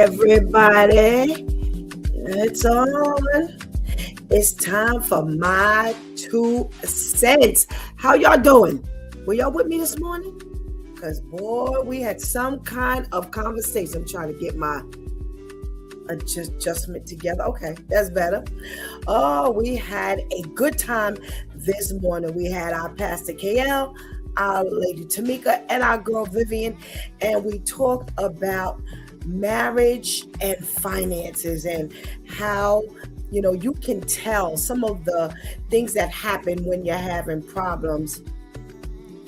Everybody, it's on. It's time for my 2 cents. How y'all doing? Were y'all with me this morning? Because, boy, we had some kind of conversation. I'm trying to get my adjustment together. Okay, that's better. Oh, we had a good time this morning. We had our Pastor KL, our Lady Tamika, and our girl Vivian, and we talked about marriage and finances and how you can tell some of the things that happen when you're having problems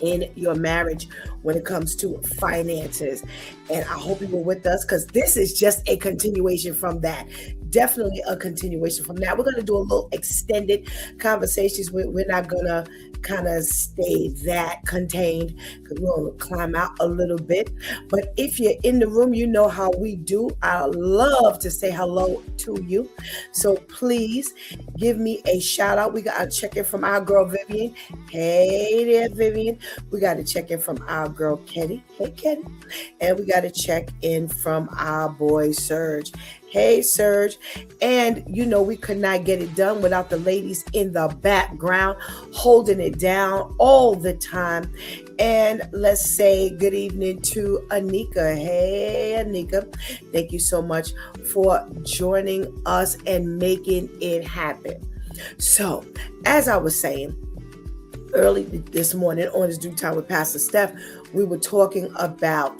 in your marriage when it comes to finances. And I hope you were with us, because this is just a continuation from that. Definitely a continuation from that. We're going to do a little extended conversations. We're not going to kind of stay that contained, because we're going to climb out a little bit. But if you're in the room, you know how we do. I love to say hello to you. So please give me a shout out. We got a check-in from our girl Vivian. Hey there, Vivian. We got to check in from our girl Ketty. Hey, Ketty. And we got to check in from our boy Serge. Hey, Serge. And we could not get it done without the ladies in the background holding it down all the time. And let's say good evening to Anika. Hey, Anika. Thank you so much for joining us and making it happen. So, as I was saying early this morning on His Due Time with Pastor Steph, we were talking about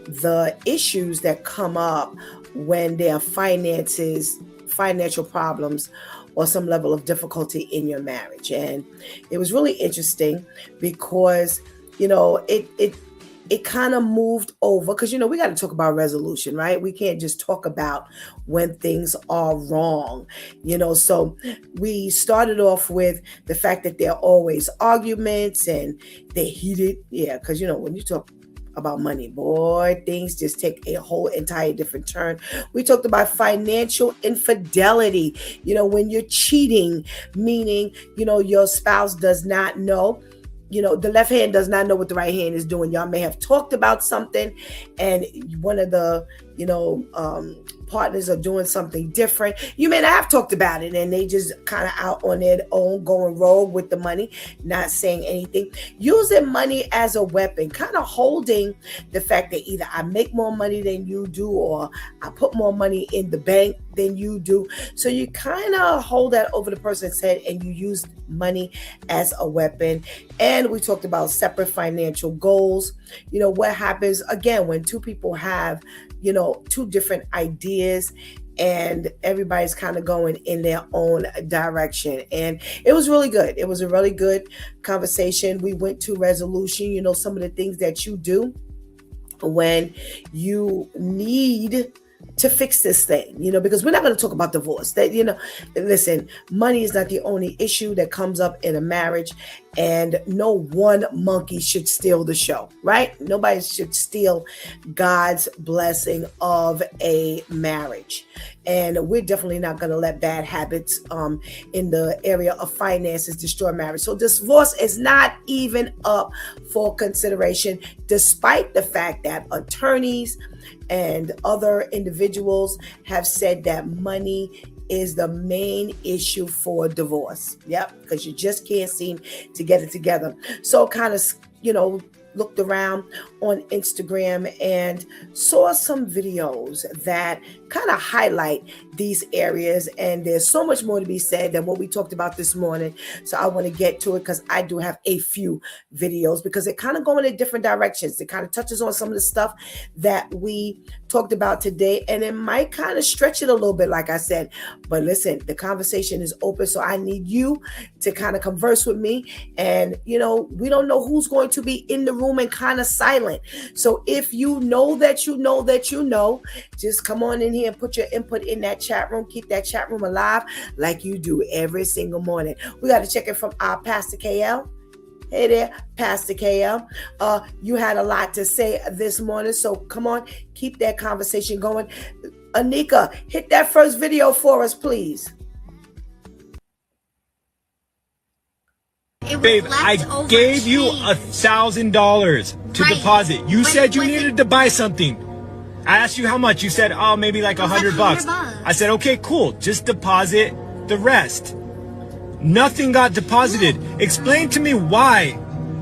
the issues that come up when there are financial problems, or some level of difficulty in your marriage. And it was really interesting because, it kind of moved over, because, we got to talk about resolution, right? We can't just talk about when things are wrong, so we started off with the fact that there are always arguments and they're heated. Yeah, because, when you talk about money, boy, things just take a whole entire different turn. We talked about financial infidelity, when you're cheating, meaning, your spouse does not know, the left hand does not know what the right hand is doing. Y'all may have talked about something and one of the, partners are doing something different. You may not have talked about it and they just kind of out on their own, going rogue with the money, not saying anything, using money as a weapon, kind of holding the fact that either I make more money than you do, or I put more money in the bank than you do. So you kind of hold that over the person's head and you use money as a weapon. And we talked about separate financial goals. What happens again when two people have two different ideas and everybody's kind of going in their own direction. And it was really good. It was a really good conversation. We went to resolution, some of the things that you do when you need to fix this thing, because we're not going to talk about divorce. That, listen, money is not the only issue that comes up in a marriage, and no one monkey should steal the show, right? Nobody should steal God's blessing of a marriage. And we're definitely not going to let bad habits in the area of finances destroy marriage. So divorce is not even up for consideration, despite the fact that attorneys and other individuals have said that money is the main issue for divorce. Yep, because you just can't seem to get it together. So kind of, looked around on Instagram and saw some videos that kind of highlight these areas. And there's so much more to be said than what we talked about this morning. So I want to get to it, because I do have a few videos, because it kind of go in different directions. It kind of touches on some of the stuff that we talked about today, and it might kind of stretch it a little bit, like I said. But listen, the conversation is open, so I need you to kind of converse with me. And, we don't know who's going to be in the room and kind of silent. So if you know that you know that you know, just come on in here and put your input in that chat room. Keep that chat room alive like you do every single morning. We got to check it from our Pastor KL. Hey there, Pastor KL. You had a lot to say this morning, so come on, keep that conversation going. Anika, hit that first video for us, please. Babe, I gave you $1,000 to deposit. You said you needed to buy something. I asked you how much. You said, oh, maybe like $100. I said, okay, cool. Just deposit the rest. Nothing got deposited. Explain to me why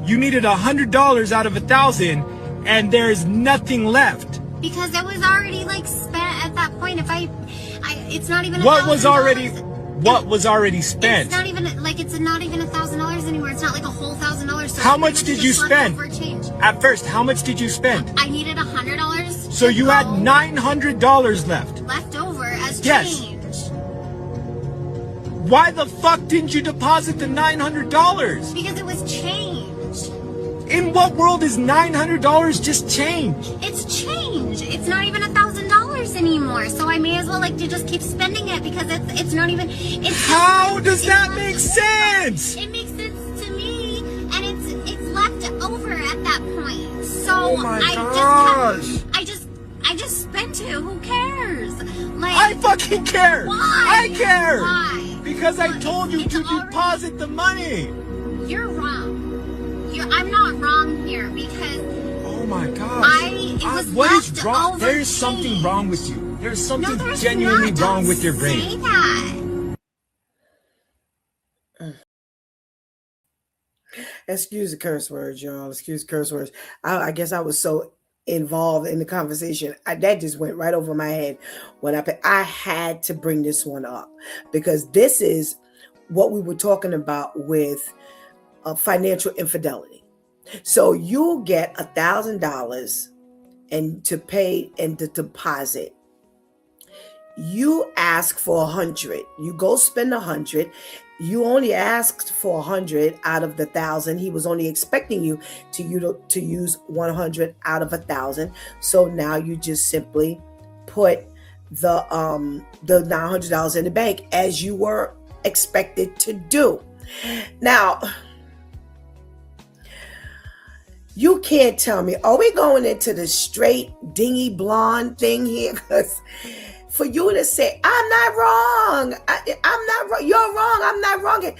you needed $100 out of 1,000 and there's nothing left. Because it was already like spent at that point. It's not even. What was already spent? It's not even like it's not even $1,000 anymore. It's not like a whole $1,000. So how much did you spend? At first, how much did you spend? I needed $100. So you had $900 left. Left over as change. Why the fuck didn't you deposit the $900? Because it was change. In what world is $900 just change? It's change. It's not even $1,000 anymore. So I may as well like to just keep spending it because it's not even. How does that make sense? It makes sense to me, and it's left over at that point. So oh my gosh. I just spent it. Who cares? Like I fucking care. Why? I care. Why? Because I told you to deposit the money. You're wrong. I'm not wrong here because. Oh my gosh. What is wrong? There's something wrong with you. There's something genuinely wrong with your brain. Say that. Excuse the curse words, y'all. Excuse the curse words. I guess I was so involved in the conversation. That just went right over my head when I had to bring this one up because this is what we were talking about with financial infidelity. So you'll get $1,000 and to pay and to deposit. You ask for 100. You go spend 100. You only asked for 100 out of the 1,000. He was only expecting you to use 100 out of 1,000. So now you just simply put the $900 in the bank as you were expected to do. Now, you can't tell me, are we going into the straight dingy blonde thing here? Because for you to say, I'm not wrong. I'm not wrong. You're wrong. I'm not wrong.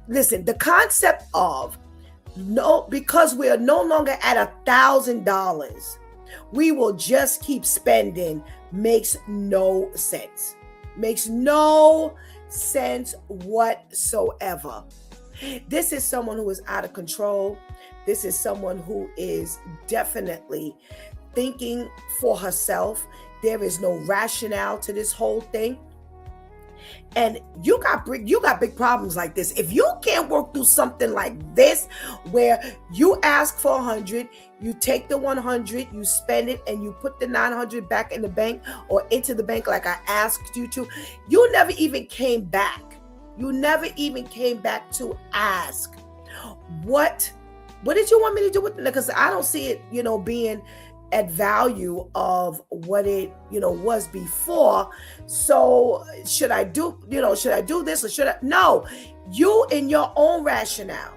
Listen, the concept of because we are no longer at $1,000, we will just keep spending makes no sense. Makes no sense whatsoever. This is someone who is out of control. This is someone who is definitely thinking for herself. There is no rationale to this whole thing. And you got big problems like this. If you can't work through something like this, where you ask for 100, you take the 100, you spend it, and you put the 900 back in the bank or into the bank like I asked you to, you never even came back. You never even came back to ask, what did you want me to do with it? Because I don't see it, being at value of what it, was before. So should I do this or should I? No, you in your own rationale.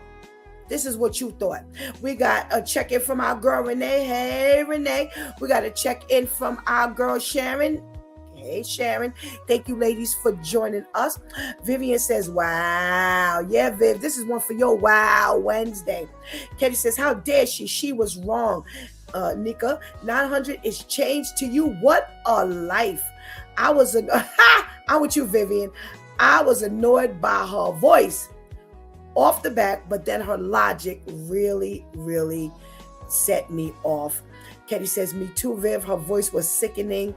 This is what you thought. We got a check-in from our girl, Renee. Hey, Renee. We got a check-in from our girl, Sharon. Hey, Sharon. Thank you, ladies, for joining us. Vivian says, wow. Yeah, Viv, this is one for your Wow Wednesday. Katie says, how dare she? She was wrong. Nika, 900 is changed to you. What a life. I'm with you, Vivian. I was annoyed by her voice off the bat, but then her logic really, really set me off. Katie says, me too, Viv. Her voice was sickening.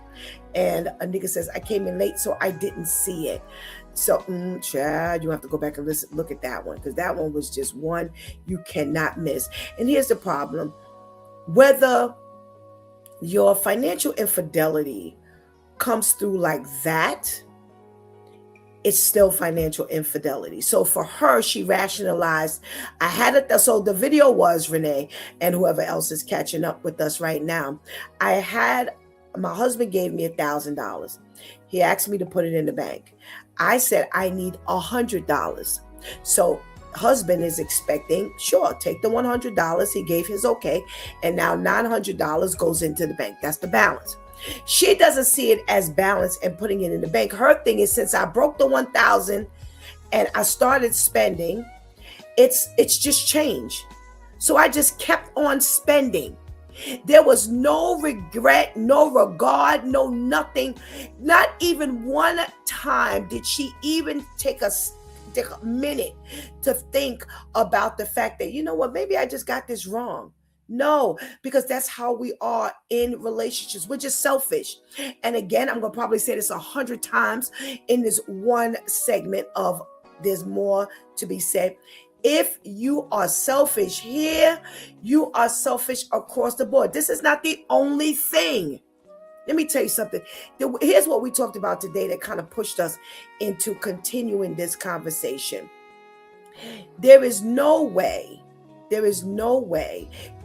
And Anika says, I came in late, so I didn't see it. So, Chad, you have to go back and look at that one, because that one was just one you cannot miss. And here's the problem. Whether your financial infidelity comes through like that, it's still financial infidelity. So for her, she rationalized, I had it. So the video was, Renee, and whoever else is catching up with us right now, my husband gave me $1,000. He asked me to put it in the bank. I said, I need $100. So husband is expecting, sure, take the $100. He gave his okay. And now $900 goes into the bank. That's the balance. She doesn't see it as balance and putting it in the bank. Her thing is, since I broke the 1,000 and I started spending, it's just change. So I just kept on spending. There was no regret, no regard, no nothing. Not even one time did she even take a minute to think about the fact that, you know what, maybe I just got this wrong. No, because that's how we are in relationships. We're just selfish. And again, I'm going to probably say this 100 times in this one segment of There's More to Be Said. If you are selfish here, you are selfish across the board. This is not the only thing. Let me tell you something. Here's what we talked about today that kind of pushed us into continuing this conversation. There is no way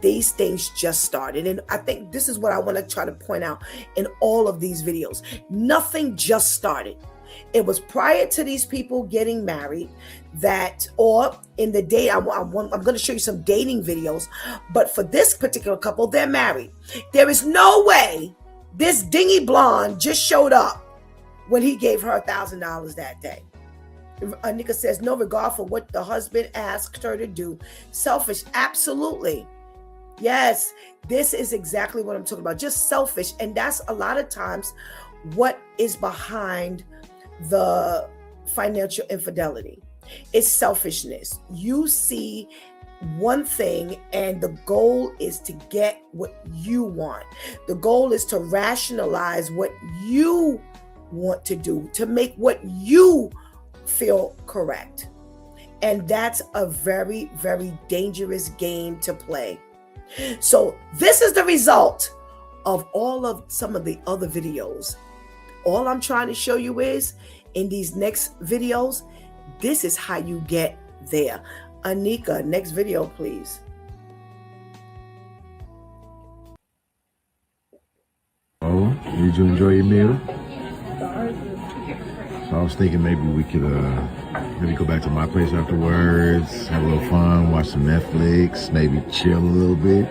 these things just started. And I think this is what I want to try to point out in all of these videos. Nothing just started. It was prior to these people getting married or in the day, I'm going to show you some dating videos, but for this particular couple, they're married. There is no way this dingy blonde just showed up when he gave her $1,000 that day. Anika says, no regard for what the husband asked her to do. Selfish, absolutely. Yes, this is exactly what I'm talking about. Just selfish. And that's a lot of times what is behind the financial infidelity. It's selfishness. You see one thing and the goal is to get what you want. The goal is to rationalize what you want to do, to make what you feel correct. And that's a very, very dangerous game to play. So this is the result of some of the other videos. All I'm trying to show you is in these next videos, this is how you get there. Anika, next video, please. Oh, did you enjoy your meal? So I was thinking maybe we could maybe go back to my place afterwards, have a little fun, watch some Netflix, maybe chill a little bit.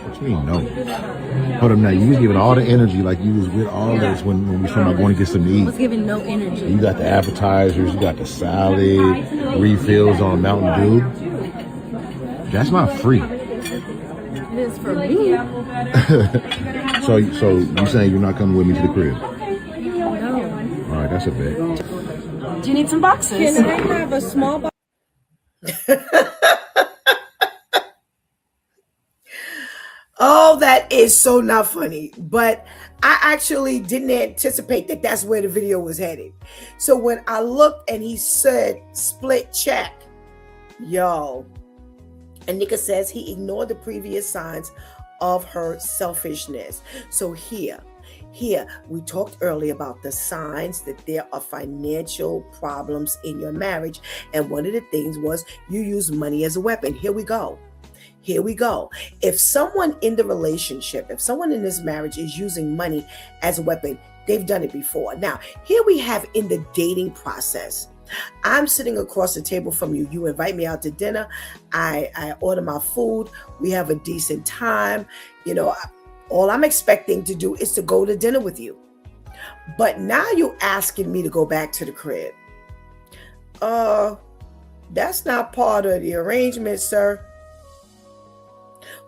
What you mean no? Hold up now, you was giving all the energy like you was with all this when we talking about going to get some to eat. I was giving no energy. You got the appetizers, you got the salad, refills on Mountain Dew. That's not free. It is for me. So you saying you're not coming with me to the crib? No. All right, that's a bet. Do you need some boxes? Can I have a small box? Oh, that is so not funny. But I actually didn't anticipate that that's where the video was headed. So when I looked and he said split check, yo, Anika says he ignored the previous signs of her selfishness. So here, we talked earlier about the signs that there are financial problems in your marriage. And one of the things was you use money as a weapon. Here we go. If someone in the relationship, if someone in this marriage is using money as a weapon, they've done it before. Now, here we have in the dating process, I'm sitting across the table from you. You invite me out to dinner. I order my food. We have a decent time. You know, all I'm expecting to do is to go to dinner with you. But now you're asking me to go back to the crib. That's not part of the arrangement, sir.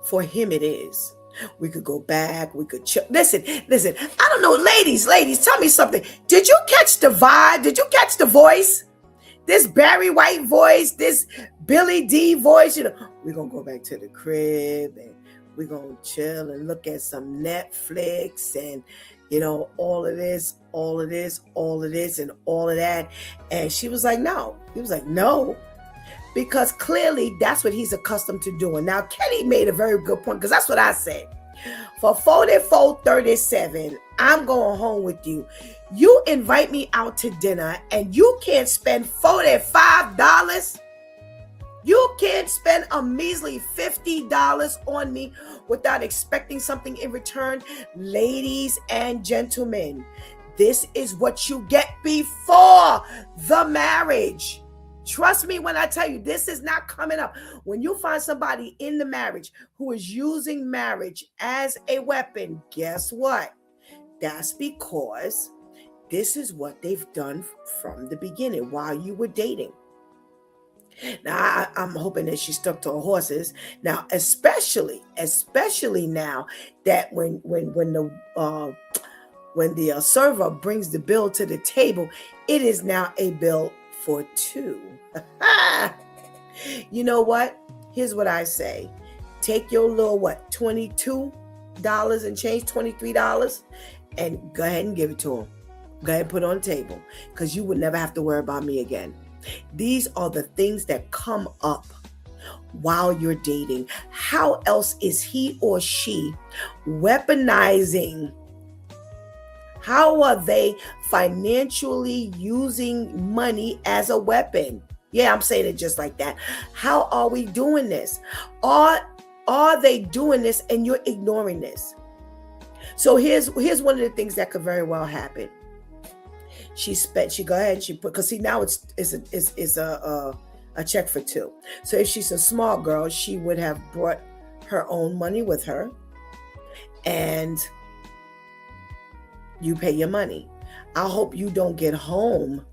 For him, it is. We could go back. We could chill. Listen. I don't know. Ladies, tell me something. Did you catch the vibe? Did you catch the voice? This Barry White voice, this Billy D voice. You know, we're going to go back to the crib and we're going to chill and look at some Netflix and, you know, all of this, and all of that. And she was like, no. He was like, no. Because clearly that's what he's accustomed to doing. Now, Kenny made a very good point because that's what I said. For 44.37, I'm going home with you. You invite me out to dinner and you can't spend $45. You can't spend a measly $50 on me without expecting something in return. Ladies and gentlemen, this is what you get before the marriage. Trust me when I tell you, this is not coming up. When you find somebody in the marriage who is using marriage as a weapon, guess what? That's because this is what they've done from the beginning while you were dating. Now I'm hoping that she stuck to her horses. Now, especially now that when the server brings the bill to the table, it is now a bill for two. You know what? Here's what I say. Take your little, $22 and change, $23, and go ahead and give it to him. Go ahead and put it on the table, because you would never have to worry about me again. These are the things that come up while you're dating. How else is he or she weaponizing? How are they financially using money as a weapon? Yeah, I'm saying it just like that. How are we doing this? Are they doing this and you're ignoring this? So here's one of the things that could very well happen. She go ahead and she put, because see, now it's a check for two. So if she's a smart girl, she would have brought her own money with her, and you pay your money. I hope you don't get home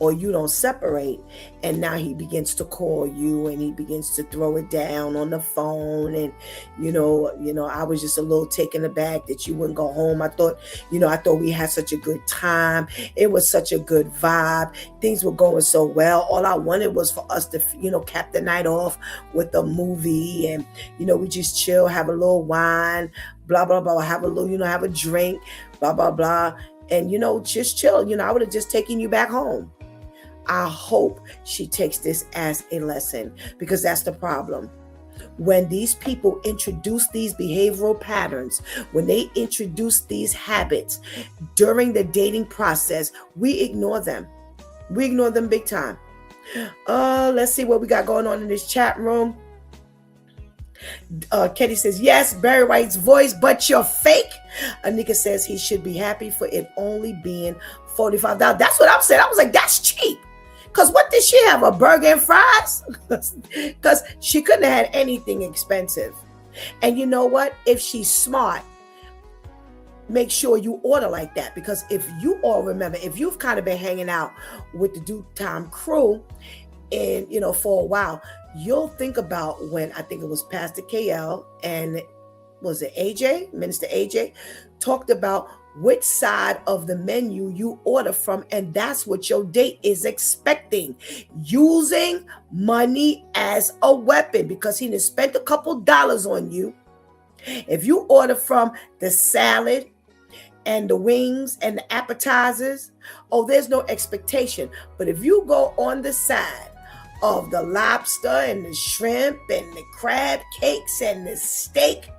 or you don't separate, and now he begins to call you and he begins to throw it down on the phone, and I was just a little taken aback that you wouldn't go home. I thought we had such a good time. It was such a good vibe. Things were going so well. All I wanted was for us to cap the night off with a movie, and we just chill, have a little wine, blah blah blah, have a little have a drink, blah blah blah, and just chill. I would have just taken you back home. I hope she takes this as a lesson, because that's the problem. When these people introduce these behavioral patterns, when they introduce these habits during the dating process, we ignore them. We ignore them big time. Let's see what we got going on in this chat room. Ketty says, yes, Barry White's voice, but you're fake. Anika says he should be happy for it only being $45. That's what I'm saying. I was like, that's cheap. Because what did she have, a burger and fries? Because she couldn't have had anything expensive. And you know what? If she's smart, make sure you order like that. Because if you all remember, if you've kind of been hanging out with the Due Time crew and, for a while, you'll think about when, I think it was Pastor KL and was it AJ, Minister AJ, talked about which side of the menu you order from, and that's what your date is expecting. Using money as a weapon, because he done spent a couple dollars on you. If you order from the salad and the wings and the appetizers, there's no expectation. But if you go on the side of the lobster and the shrimp and the crab cakes and the steak,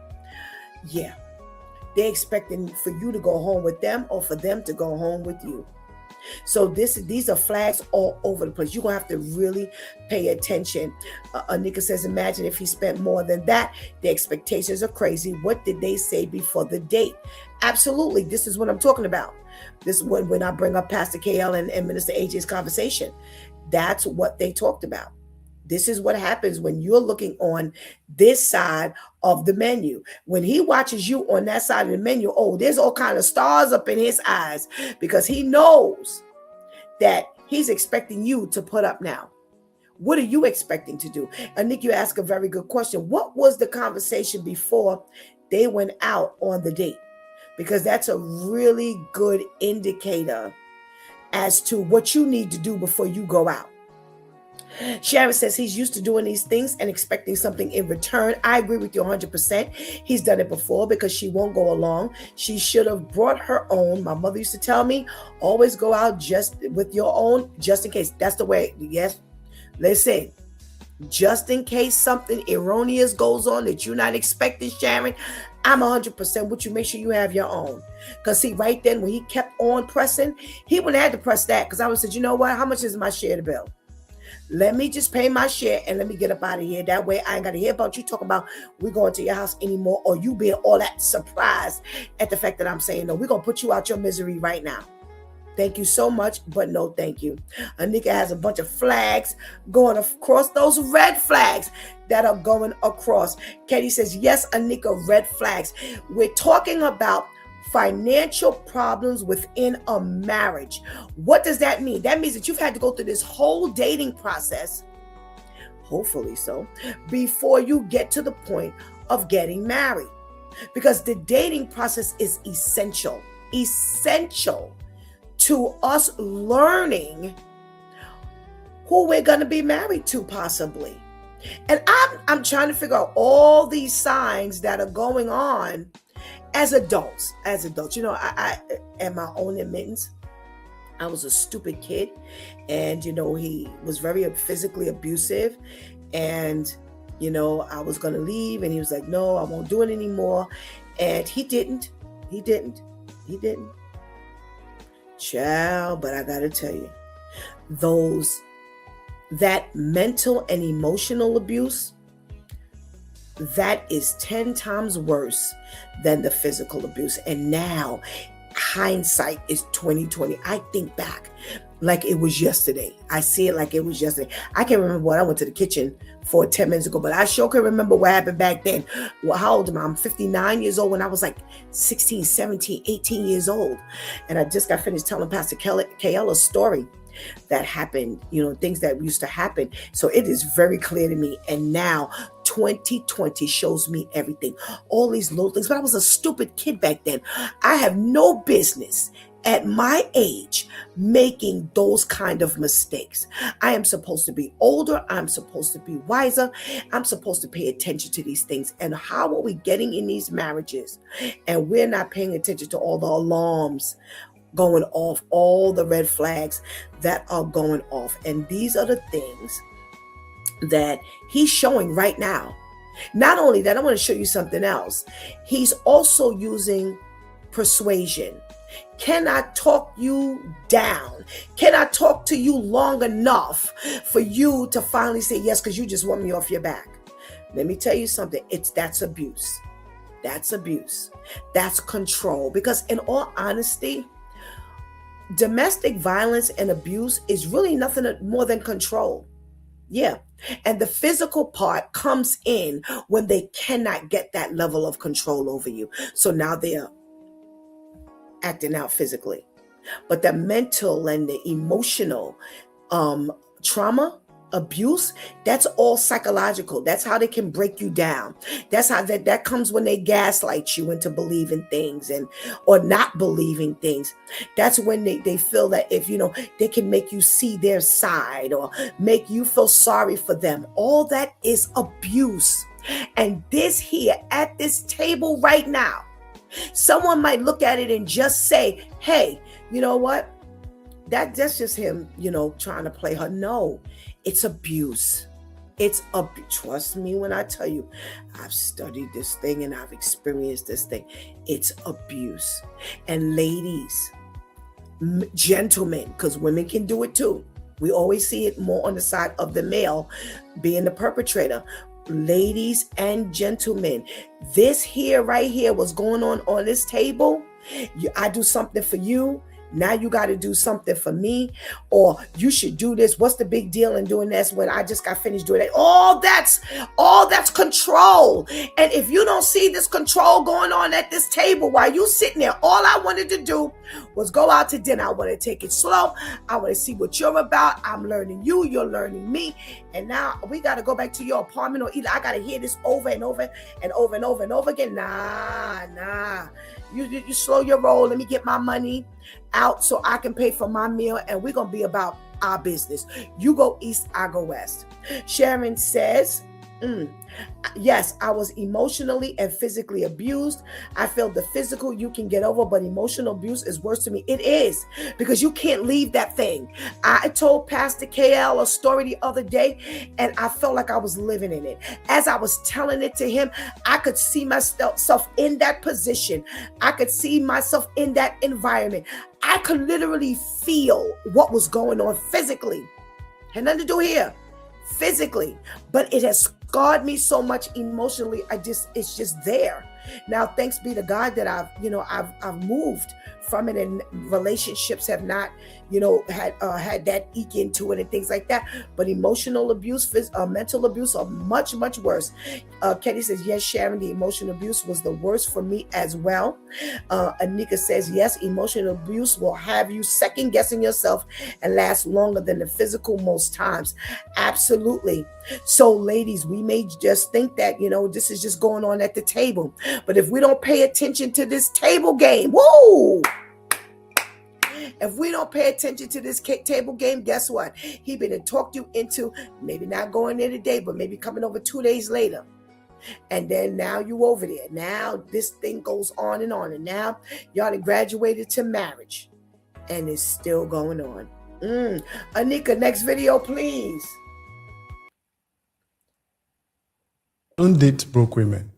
yeah, they're expecting for you to go home with them or for them to go home with you. So these are flags all over the place. You're going to have to really pay attention. Anika says, imagine if he spent more than that. The expectations are crazy. What did they say before the date? Absolutely. This is what I'm talking about. This is when I bring up Pastor KL and Minister AJ's conversation. That's what they talked about. This is what happens when you're looking on this side of the menu. When he watches you on that side of the menu, there's all kind of stars up in his eyes, because he knows that he's expecting you to put up now. What are you expecting to do? And Nick, you ask a very good question. What was the conversation before they went out on the date? Because that's a really good indicator as to what you need to do before you go out. Sharon says he's used to doing these things and expecting something in return. I agree with you 100%. He's done it before because she won't go along. She should have brought her own. My mother used to tell me, always go out just with your own, just in case. That's the way. Yes. Listen, just in case something erroneous goes on that you're not expecting, Sharon, I'm 100% with you. Make sure you have your own. Because see, right then when he kept on pressing, he wouldn't have had to press that, because I would have said, you know what? How much is my share of the bill? Let me just pay my share and let me get up out of here. That way I ain't got to hear about you talking about we're going to your house anymore, or you being all that surprised at the fact that I'm saying no. We're going to put you out your misery right now. Thank you so much, but no thank you. Anika has a bunch of flags going across, those red flags that are going across. Katie says, yes, Anika, red flags. We're talking about financial problems within a marriage. What does that mean? That means that you've had to go through this whole dating process hopefully so, before you get to the point of getting married. Because the dating process is essential to us learning who we're going to be married to, possibly. And I'm trying to figure out all these signs that are going on as adults. I at my own admittance, I was a stupid kid, and he was very physically abusive, and I was going to leave, and he was like, no, I won't do it anymore. And he didn't. Child, but I got to tell you, that mental and emotional abuse, that is 10 times worse than the physical abuse. And now hindsight is 2020. I think back like it was yesterday. I see it like it was yesterday. I can't remember what I went to the kitchen for 10 minutes ago, but I sure can remember what happened back then. Well, how old am I? I'm 59 years old when I was like 16, 17, 18 years old. And I just got finished telling Pastor KL a story that happened, things that used to happen. So it is very clear to me. And now 2020 shows me everything, all these little things. But I was a stupid kid back then. I have no business at my age making those kind of mistakes. I am supposed to be older. I'm supposed to be wiser. I'm supposed to pay attention to these things. And how are we getting in these marriages? And we're not paying attention to all the alarms going off, all the red flags that are going off. And these are the things that he's showing right now. Not only that, I want to show you something else. He's also using persuasion. Can I talk you down? Can I talk to you long enough for you to finally say yes, because you just want me off your back? Let me tell you something. That's abuse. That's abuse. That's control. Because in all honesty, domestic violence and abuse is really nothing more than control. Yeah. And the physical part comes in when they cannot get that level of control over you. So now they are acting out physically. But the mental and the emotional trauma, abuse, that's all psychological. That's how they can break you down. That's how that comes when they gaslight you into believing things or not believing things. That's when they feel that if they can make you see their side or make you feel sorry for them. All that is abuse. And this here at this table right now, someone might look at it and just say, hey, you know what? That's just him, trying to play her. No, it's abuse. It's trust me when I tell you, I've studied this thing and I've experienced this thing. It's abuse. And ladies, gentlemen, because women can do it too. We always see it more on the side of the male being the perpetrator. Ladies and gentlemen, this here, right here, what's going on this table. I do something for you. Now you got to do something for me, or you should do this. What's the big deal in doing this when I just got finished doing that? All that's control. And if you don't see this control going on at this table while you sitting there, all I wanted to do was go out to dinner. I want to take it slow. I want to see what you're about. I'm learning you. You're learning me. And now we got to go back to your apartment, or either I got to hear this over and over and over and over and over again. Nah. You slow your roll. Let me get my money out so I can pay for my meal, and we're going to be about our business. You go east, I go west. Sharon says, yes, I was emotionally and physically abused. I feel the physical you can get over, but emotional abuse is worse to me. It is, because you can't leave that thing. I told Pastor KL a story the other day, and I felt like I was living in it. As I was telling it to him, I could see myself in that position. I could see myself in that environment. I could literally feel what was going on physically. Had nothing to do here. Physically, but it has scarred me so much emotionally. It's just there. Now, thanks be to God that I've moved from it, and relationships have not, had that eke into it and things like that. But emotional abuse, mental abuse are much, much worse. Kenny says, yes, Sharon, the emotional abuse was the worst for me as well. Anika says, yes, emotional abuse will have you second guessing yourself and last longer than the physical most times. Absolutely. So ladies, we may just think that, this is just going on at the table. But if we don't pay attention to this table game, woo! If we don't pay attention to this table game, guess what? He been and talked you into maybe not going there today, but maybe coming over 2 days later. And then now you over there. Now this thing goes on. And now y'all done graduated to marriage. And it's still going on. Anika, next video, please. Don't date broke women.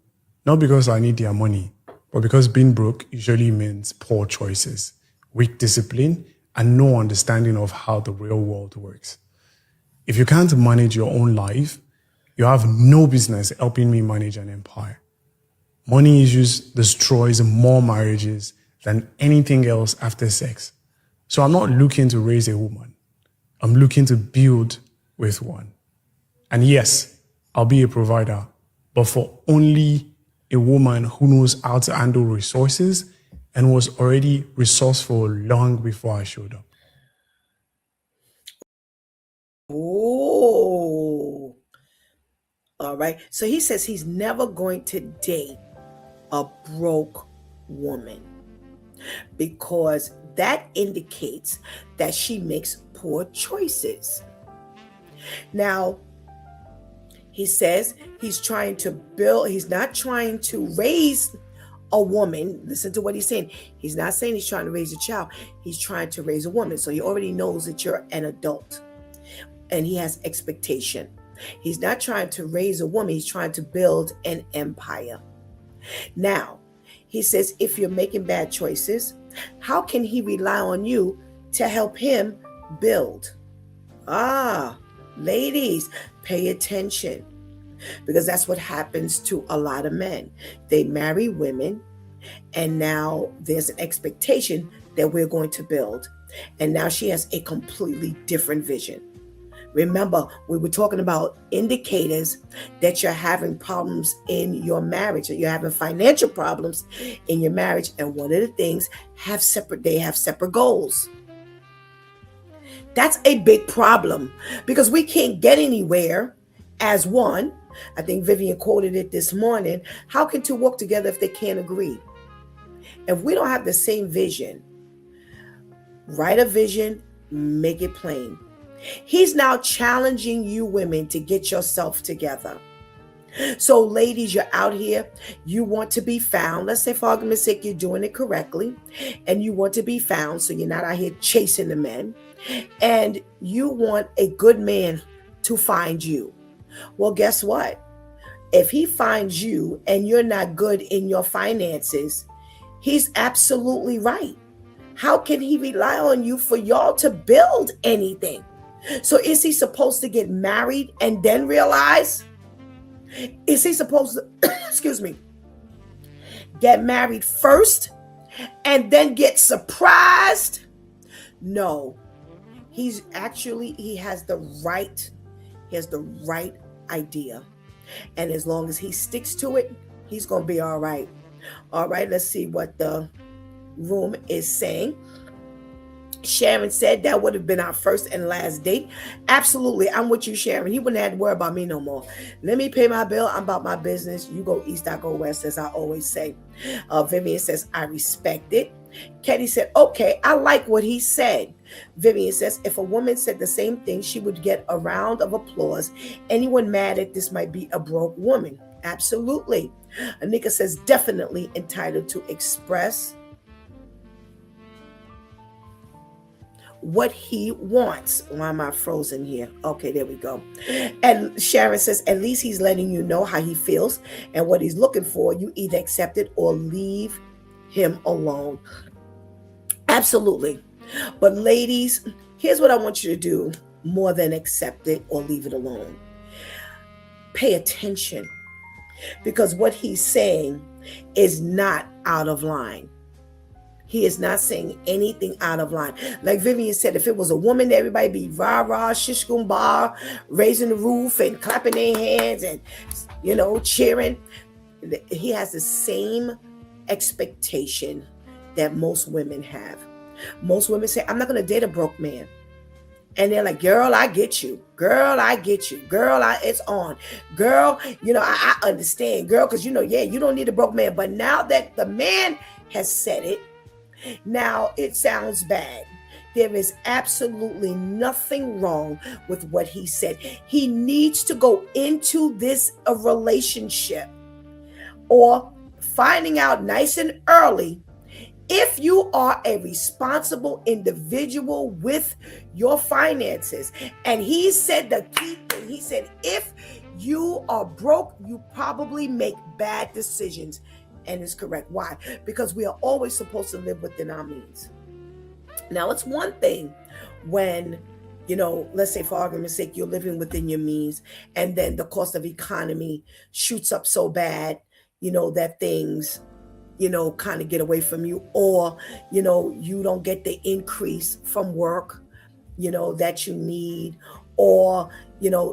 Not because I need their money, but because being broke usually means poor choices, weak discipline, and no understanding of how the real world works. If you can't manage your own life, you have no business helping me manage an empire. Money issues destroys more marriages than anything else after sex. So I'm not looking to raise a woman. I'm looking to build with one. And yes, I'll be a provider, but for only a woman who knows how to handle resources and was already resourceful long before I showed up. Oh, all right. So he says he's never going to date a broke woman because that indicates that she makes poor choices. Now, he says he's trying to build, he's not trying to raise a woman. Listen to what he's saying. He's not saying he's trying to raise a child. He's trying to raise a woman. So he already knows that you're an adult and he has expectation. He's not trying to raise a woman. He's trying to build an empire. Now, he says, if you're making bad choices, how can he rely on you to help him build? Ladies, pay attention, because that's what happens to a lot of men. They marry women, and now there's an expectation that we're going to build. And now she has a completely different vision. Remember, we were talking about indicators that you're having problems in your marriage, that you're having financial problems in your marriage. And one of the things they have separate goals. That's a big problem because we can't get anywhere as one. I think Vivian quoted it this morning. How can two walk together if they can't agree? If we don't have the same vision, write a vision, make it plain. He's now challenging you women to get yourself together. So ladies, you're out here, you want to be found. Let's say for argument's sake, you're doing it correctly and you want to be found. So you're not out here chasing the men and you want a good man to find you. Well, guess what? If he finds you and you're not good in your finances, he's absolutely right. How can he rely on you for y'all to build anything? So is he supposed to get married and then realize? Is he supposed to, get married first and then get surprised? No, he has the right idea. And as long as he sticks to it, he's going to be all right. All right, let's see what the room is saying. Sharon said that would have been our first and last date. Absolutely. I'm with you, Sharon. He wouldn't have to worry about me no more. Let me pay my bill. I'm about my business. You go east, I go west, as I always say. Vivian says, I respect it. Ketty said, okay, I like what he said. Vivian says, if a woman said the same thing, she would get a round of applause. Anyone mad at this might be a broke woman. Absolutely. Anika says, definitely entitled to express what he wants. Why am I frozen here? Okay, there we go. And Sharon says, at least he's letting you know how he feels and what he's looking for. You either accept it or leave him alone. Absolutely. But ladies, here's what I want you to do more than accept it or leave it alone. Pay attention, because what he's saying is not out of line. He is not saying anything out of line. Like Vivian said, if it was a woman, everybody be rah-rah, shish kumbah, raising the roof and clapping their hands and, cheering. He has the same expectation that most women have. Most women say, I'm not going to date a broke man. And they're like, girl, I get you. Girl, I get you. Girl, it's on. Girl, I understand. Girl, because, you don't need a broke man. But now that the man has said it, now it sounds bad. There is absolutely nothing wrong with what he said. He needs to go into this relationship or finding out nice and early if you are a responsible individual with your finances. And he said the key thing, he said, if you are broke, you probably make bad decisions. And it's correct. Why? Because we are always supposed to live within our means. Now, it's one thing when, let's say for argument's sake, you're living within your means and then the cost of economy shoots up so bad, that things, kind of get away from you, or, you don't get the increase from work, that you need, or,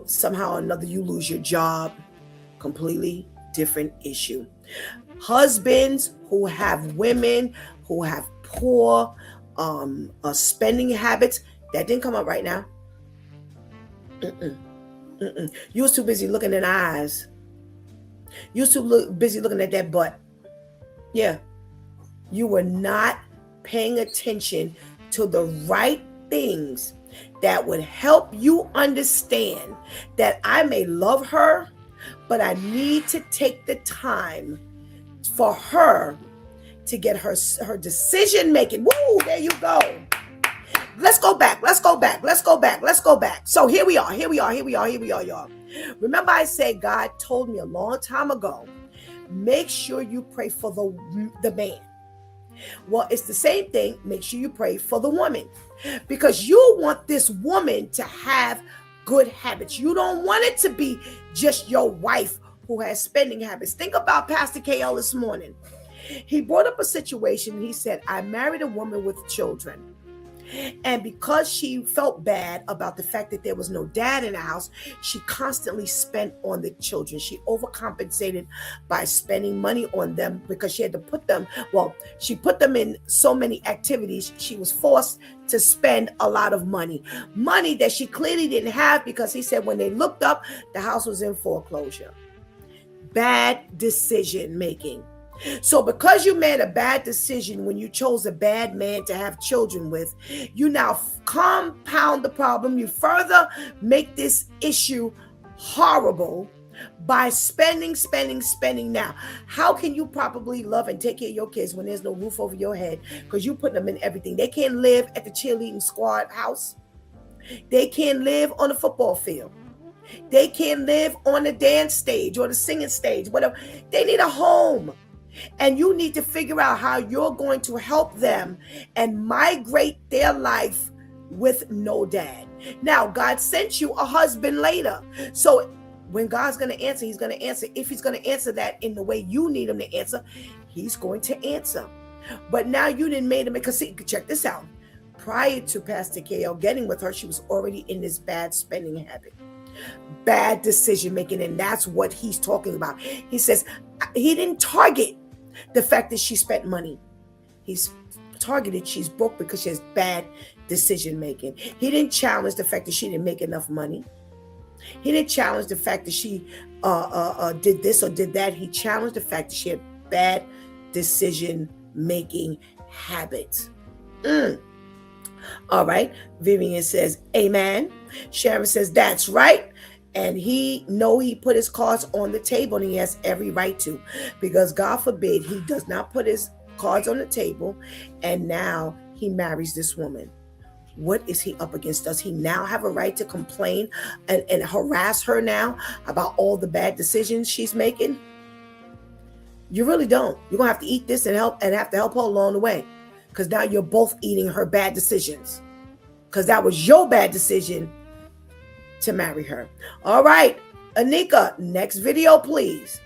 somehow or another you lose your job. Completely different issue. Husbands who have women who have poor spending habits, that didn't come up right now. You was too busy looking in the eyes. You was too busy looking at that butt. Yeah. You were not paying attention to the right things that would help you understand that I may love her, but I need to take the time for her to get her decision making. Woo, there you go. Let's go back. So here we are, y'all. Remember I said God told me a long time ago, make sure you pray for the man. Well, it's the same thing. Make sure you pray for the woman, because you want this woman to have good habits. You don't want it to be just your wife who has spending habits. Think about Pastor KL this morning. He brought up a situation. He said, I married a woman with children. And because she felt bad about the fact that there was no dad in the house, she constantly spent on the children. She overcompensated by spending money on them because she had to put them in so many activities. She was forced to spend a lot of money that she clearly didn't have, because he said when they looked up, the house was in foreclosure. Bad decision making. So because you made a bad decision when you chose a bad man to have children with, you now compound the problem. You further make this issue horrible by spending. Now, how can you properly love and take care of your kids when there's no roof over your head? Because you put them in everything. They can't live at the cheerleading squad house. They can't live on the football field. They can't live on the dance stage or the singing stage, whatever. They need a home. And you need to figure out how you're going to help them and migrate their life with no dad. Now, God sent you a husband later. So when God's going to answer, he's going to answer. If he's going to answer that in the way you need him to answer, he's going to answer. But now you didn't make him, because see, check this out. Prior to Pastor KL getting with her, she was already in this bad spending habit. Bad decision making. And that's what he's talking about. He says he didn't target the fact that she spent money. He's targeted she's broke because she has bad decision making. He didn't challenge the fact that she didn't make enough money. He didn't challenge the fact that she did this or did that. He challenged the fact that she had bad decision making habits. All right. Vivian says, amen. Sharon says, that's right. And he put his cards on the table, and he has every right to, because God forbid he does not put his cards on the table and now he marries this woman. What is he up against? Does he now have a right to complain and harass her now about all the bad decisions she's making? You really don't. You're gonna have to eat this and have to help her along the way, because now you're both eating her bad decisions, because that was your bad decision to marry her. All right, Anika, next video, please.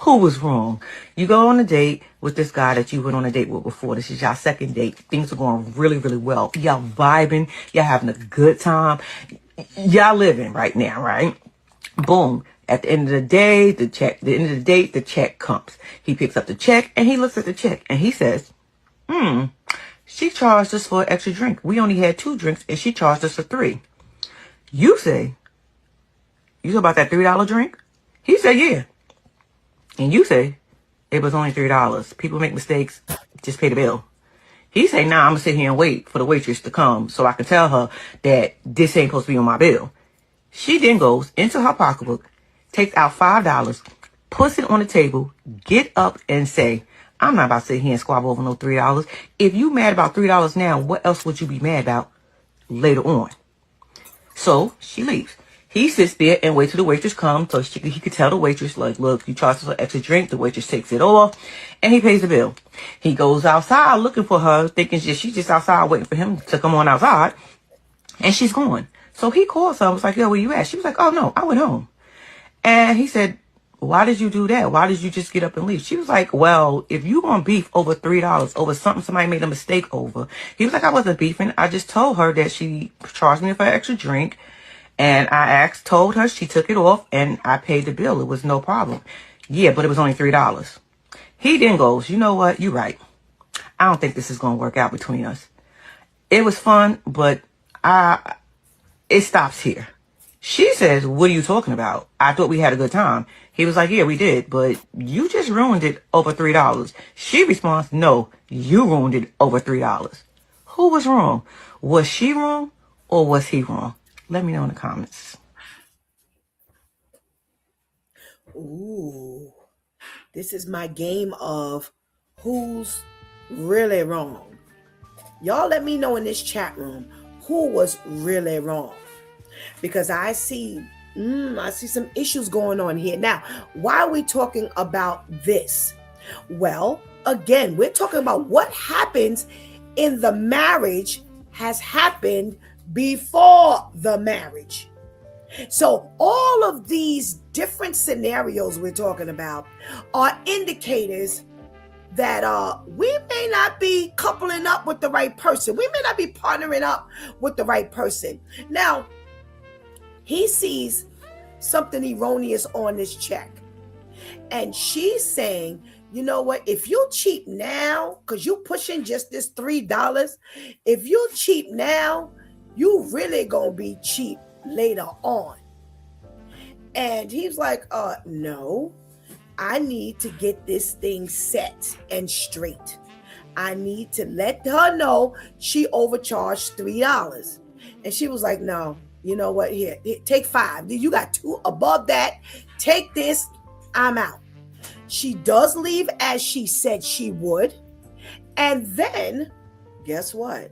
Who was wrong? You go on a date with this guy that you went on a date with before. This is y'all second date. Things are going really, really well. Y'all vibing. Y'all having a good time. Y'all living right now, right? Boom. At the end of the day, the check comes. He picks up the check and he looks at the check and he says, she charged us for an extra drink. We only had 2 drinks and she charged us for 3. You say, you talk about that $3 drink? He said, yeah. And you say, it was only $3. People make mistakes. Just pay the bill. He say, nah, I'm going to sit here and wait for the waitress to come so I can tell her that this ain't supposed to be on my bill. She then goes into her pocketbook, takes out $5, puts it on the table, get up and say, I'm not about to sit here and squabble over no $3. If you mad about $3 now, what else would you be mad about later on? So she leaves. He sits there and waits till the waitress comes so he could tell the waitress, like, look, you charged us an extra drink. The waitress takes it off and he pays the bill. He goes outside looking for her, thinking she's just outside waiting for him to come on outside. And she's gone. So he calls her and was like, yo, where you at? She was like, oh, no, I went home. And he said, why did you do that? Why did you just get up and leave? She was like, well, if you want beef over $3 over something somebody made a mistake over. He was like, I wasn't beefing. I just told her that she charged me for an extra drink. And I told her, she took it off and I paid the bill. It was no problem. Yeah, but it was only $3. He then goes, you know what? You're right. I don't think this is going to work out between us. It was fun, but it stops here. She says, what are you talking about? I thought we had a good time. He was like, yeah, we did, but you just ruined it over $3. She responds, no, you ruined it over $3. Who was wrong? Was she wrong or was he wrong? Let me know in the comments. Ooh, this is my game of who's really wrong. Y'all let me know in this chat room who was really wrong. Because I see some issues going on here. Now, why are we talking about this? Well, again, we're talking about what happens in the marriage has happened before the marriage. So all of these different scenarios we're talking about are indicators that we may not be coupling up with the right person. We may not be partnering up with the right person. Now, he sees something erroneous on this check. And she's saying, you know what? If you cheap now, because you pushing just this $3, if you cheap now, you really gonna be cheap later on. And he's like, no, I need to get this thing set and straight. I need to let her know she overcharged $3. And she was like, no, you know what? Here, take $5. You got 2 above that. Take this. I'm out. She does leave as she said she would. And then, guess what?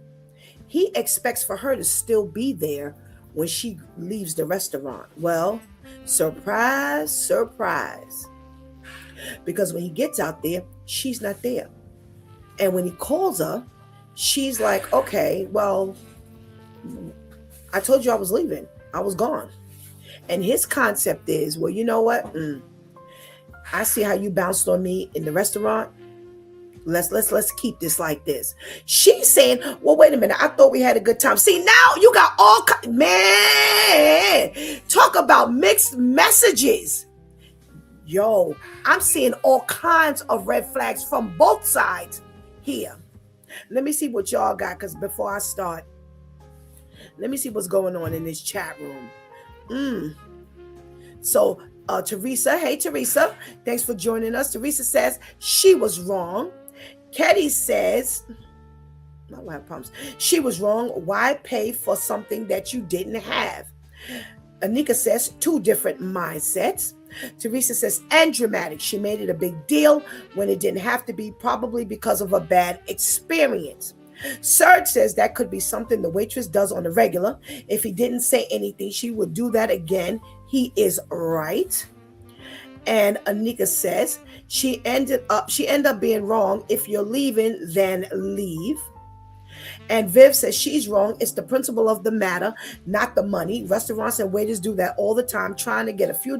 He expects for her to still be there when she leaves the restaurant. Well, surprise, surprise. Because when he gets out there, she's not there. And when he calls her, she's like, okay, well, I told you I was leaving. I was gone. And his concept is, well, you know what? I see how you bounced on me in the restaurant. Let's keep this like this. She's saying, well, wait a minute. I thought we had a good time. See, now you got man, talk about mixed messages. Yo, I'm seeing all kinds of red flags from both sides here. Let me see what y'all got, because before I start, let me see what's going on in this chat room. So, Teresa, hey, Teresa, thanks for joining us. Teresa says she was wrong. Ketty says, I don't have problems. She was wrong. Why pay for something that you didn't have? Anika says 2 different mindsets. Teresa says, and dramatic. She made it a big deal when it didn't have to be, probably because of a bad experience. Serge says that could be something the waitress does on the regular. If he didn't say anything, she would do that again. He is right. And Anika says she ended up being wrong. If you're leaving, then leave. And Viv says she's wrong. It's the principle of the matter, not the money. Restaurants and waiters do that all the time, trying to get a few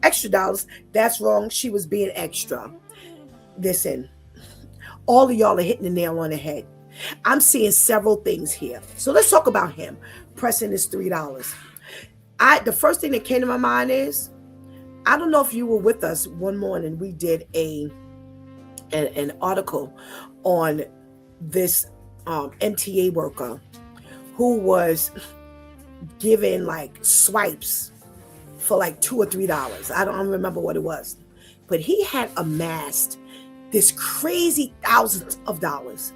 extra dollars. That's wrong. She was being extra. Listen, all of y'all are hitting the nail on the head. I'm seeing several things here. So let's talk about him pressing his $3. The first thing that came to my mind is, I don't know if you were with us one morning. We did an article on this MTA worker who was given like swipes for like $2 or $3. I don't remember what it was, but he had amassed this crazy thousands of dollars.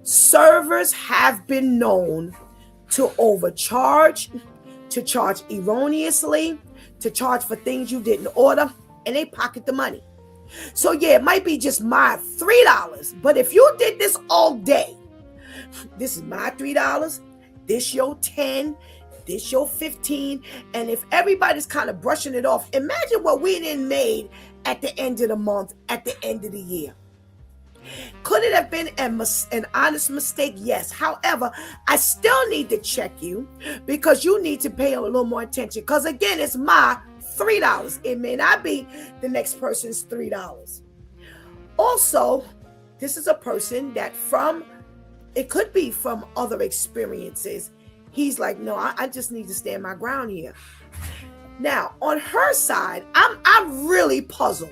Servers have been known to overcharge, to charge erroneously, to charge for things you didn't order, and they pocket the money. So yeah, it might be just my $3, but if you did this all day, this is my $3, this your 10, this your 15, and if everybody's kind of brushing it off, imagine what we done made at the end of the month, at the end of the year. Could it have been an honest mistake? Yes. However, I still need to check you because you need to pay a little more attention. Because again, it's my $3. It may not be the next person's $3. Also, this is a person that it could be from other experiences. He's like, no, I just need to stand my ground here. Now, on her side, I'm really puzzled.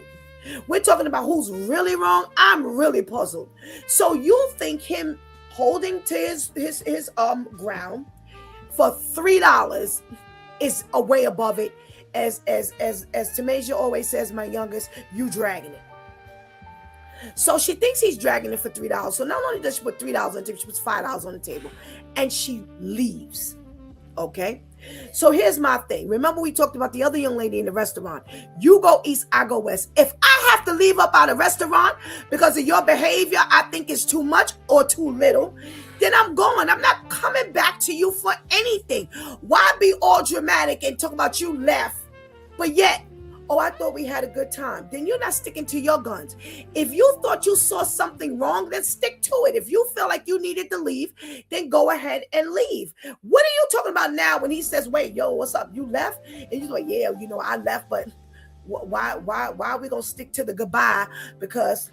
We're talking about who's really wrong. I'm really puzzled. So you think him holding to his ground for $3 is a way above it? As Tamasia always says, my youngest, you dragging it. So she thinks he's dragging it for $3. So not only does she put $3 on the table, she puts $5 on the table, and she leaves. Okay. So here's my thing. Remember we talked about the other young lady in the restaurant. You go east, I go west. If I have to leave up out of restaurant because of your behavior, I think it's too much or too little, then I'm going. I'm not coming back to you for anything. Why be all dramatic and talk about you left, but yet, oh, I thought we had a good time. Then you're not sticking to your guns. If you thought you saw something wrong, then stick to it. If you feel like you needed to leave, then go ahead and leave. What are you talking about now when he says, wait, yo, what's up? You left? And you're like, yeah, I left, but why are we going to stick to the goodbye? Because,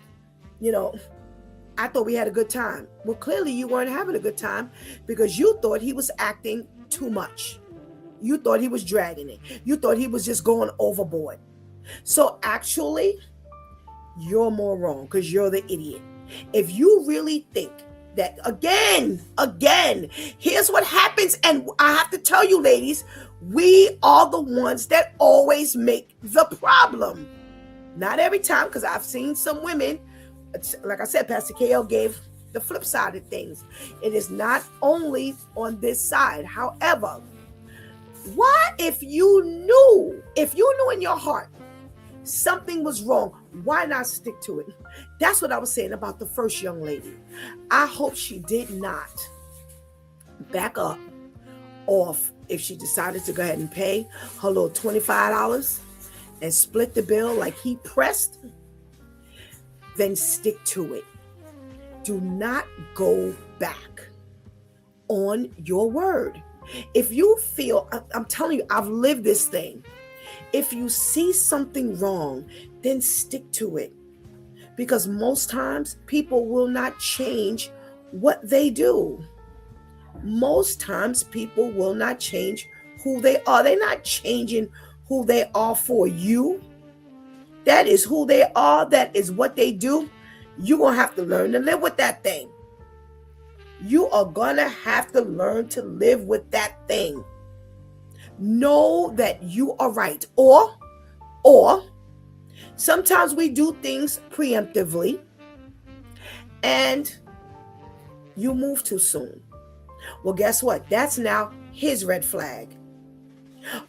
I thought we had a good time. Well, clearly you weren't having a good time because you thought he was acting too much. You thought he was dragging it. You thought he was just going overboard. So actually, you're more wrong because you're the idiot. If you really think that, again, here's what happens. And I have to tell you, ladies, we are the ones that always make the problem. Not every time, because I've seen some women, like I said, Pastor KL gave the flip side of things. It is not only on this side. However, why, if you knew in your heart something was wrong, why not stick to it? That's what I was saying about the first young lady. I hope she did not back up off if she decided to go ahead and pay her little $25 and split the bill like he pressed. Then stick to it. Do not go back on your word. If you feel, I'm telling you, I've lived this thing. If you see something wrong, then stick to it. Because most times people will not change what they do. Most times people will not change who they are. They're not changing who they are for you. That is who they are. That is what they do. You're going to have to learn to live with that thing. You are going to have to learn to live with that thing. Know that you are right. Or sometimes we do things preemptively and you move too soon. Well, guess what? That's now his red flag.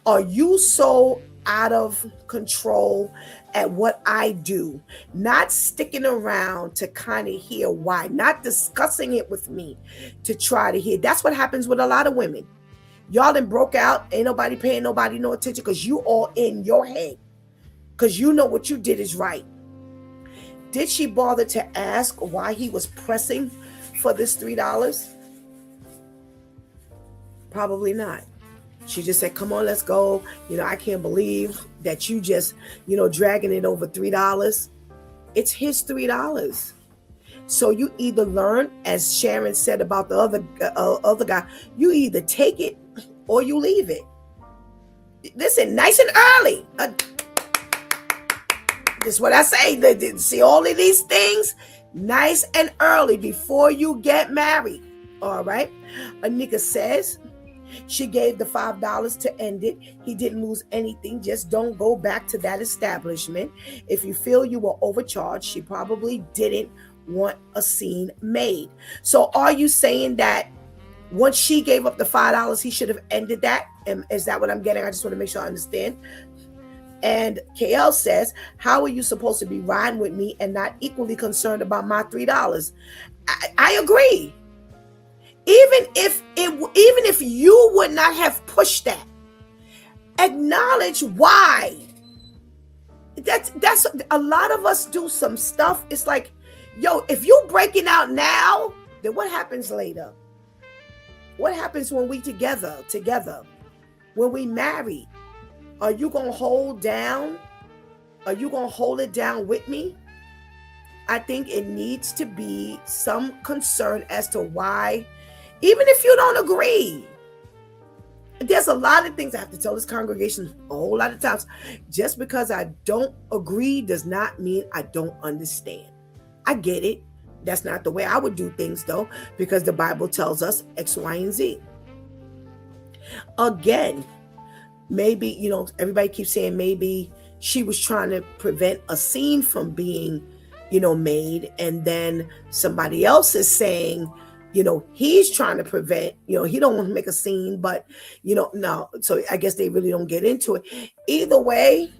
Are you so out of control at what I do, not sticking around to kind of hear why, not discussing it with me to try to hear? That's what happens with a lot of women. Y'all done broke out. Ain't nobody paying nobody no attention because you all in your head. Because you know what you did is right. Did she bother to ask why he was pressing for for this $3? Probably not. She just said, come on, let's go. I can't believe that you just, dragging it over $3. It's his $3. So you either learn, as Sharon said about the other guy, you either take it or you leave it. Listen, nice and early. This is what I say. See all of these things, nice and early before you get married. All right. Anika says she gave the $5 to end it. He didn't lose anything. Just don't go back to that establishment. If you feel you were overcharged, she probably didn't want a scene made. So are you saying that once she gave up the $5, he should have ended that? And is that what I'm getting? I just want to make sure I understand. And KL says, how are you supposed to be riding with me and not equally concerned about my $3? I agree. Even if you would not have pushed that, acknowledge why. That's a lot of us do some stuff. It's like, yo, if you breaking out now, then what happens later? What happens when we together? When we marry? Are you going to hold down? Are you going to hold it down with me? I think it needs to be some concern as to why, even if you don't agree. There's a lot of things I have to tell this congregation a whole lot of times. Just because I don't agree does not mean I don't understand. I get it. That's not the way I would do things, though, because the Bible tells us X, Y, and Z. Again, maybe, everybody keeps saying maybe she was trying to prevent a scene from being, made. And then somebody else is saying, he's trying to prevent, he don't want to make a scene, but, no. So I guess they really don't get into it. Either way,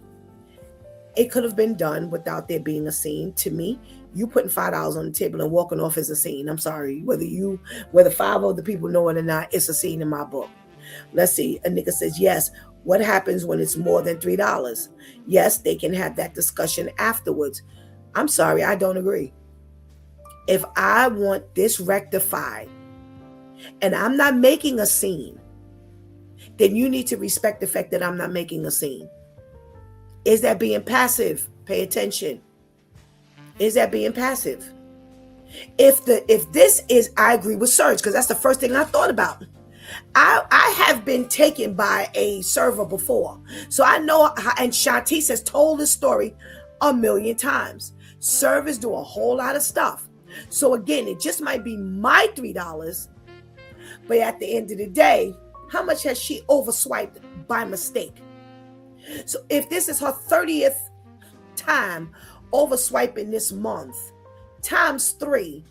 it could have been done without there being a scene. To me, you putting $5 on the table and walking off is a scene. I'm sorry. Whether 5 other people know it or not, it's a scene in my book. Let's see. Anika says, yes. What happens when it's more than $3? Yes, they can have that discussion afterwards. I'm sorry. I don't agree. If I want this rectified and I'm not making a scene, then you need to respect the fact that I'm not making a scene. Is that being passive? Pay attention. Is that being passive? If this is, I agree with Serge, because that's the first thing I thought about. I have been taken by a server before. So I know, and Shantice has told this story a million times. Servers do a whole lot of stuff. So again, it just might be my $3, but at the end of the day, how much has she overswiped by mistake? So if this is her 30th time overswiping this month, times 3,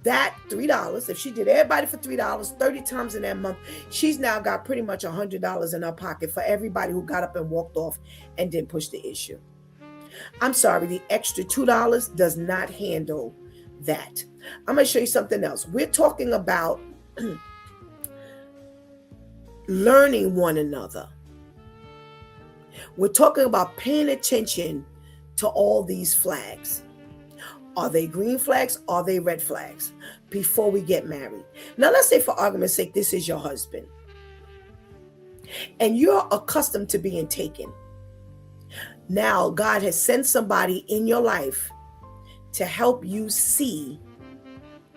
that $3, if she did everybody for $3, 30 times in that month, she's now got pretty much $100 in her pocket for everybody who got up and walked off and didn't push the issue. I'm sorry, the extra $2 does not handle that. I'm going to show you something else. We're talking about learning one another. We're talking about paying attention to all these flags. Are they green flags? Are they red flags? Before we get married. Now, let's say for argument's sake, this is your husband. And you're accustomed to being taken. Now, God has sent somebody in your life to help you see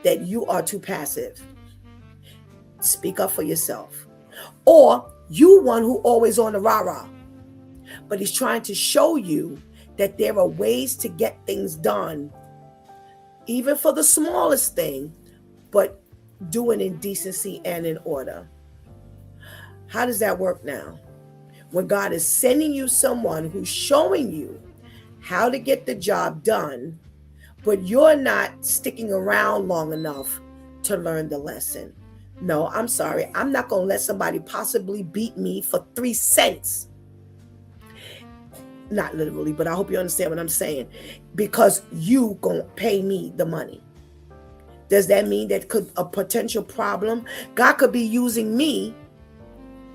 that you are too passive. Speak up for yourself. Or you one who always on the rah-rah. But he's trying to show you that there are ways to get things done, even for the smallest thing, but do it in decency and in order. How does that work now? When God is sending you someone who's showing you how to get the job done, but you're not sticking around long enough to learn the lesson. No, I'm sorry. I'm not going to let somebody possibly beat me for 3 cents. Not literally, but I hope you understand what I'm saying. Because you gonna pay me the money. Does that mean that could a potential problem? God could be using me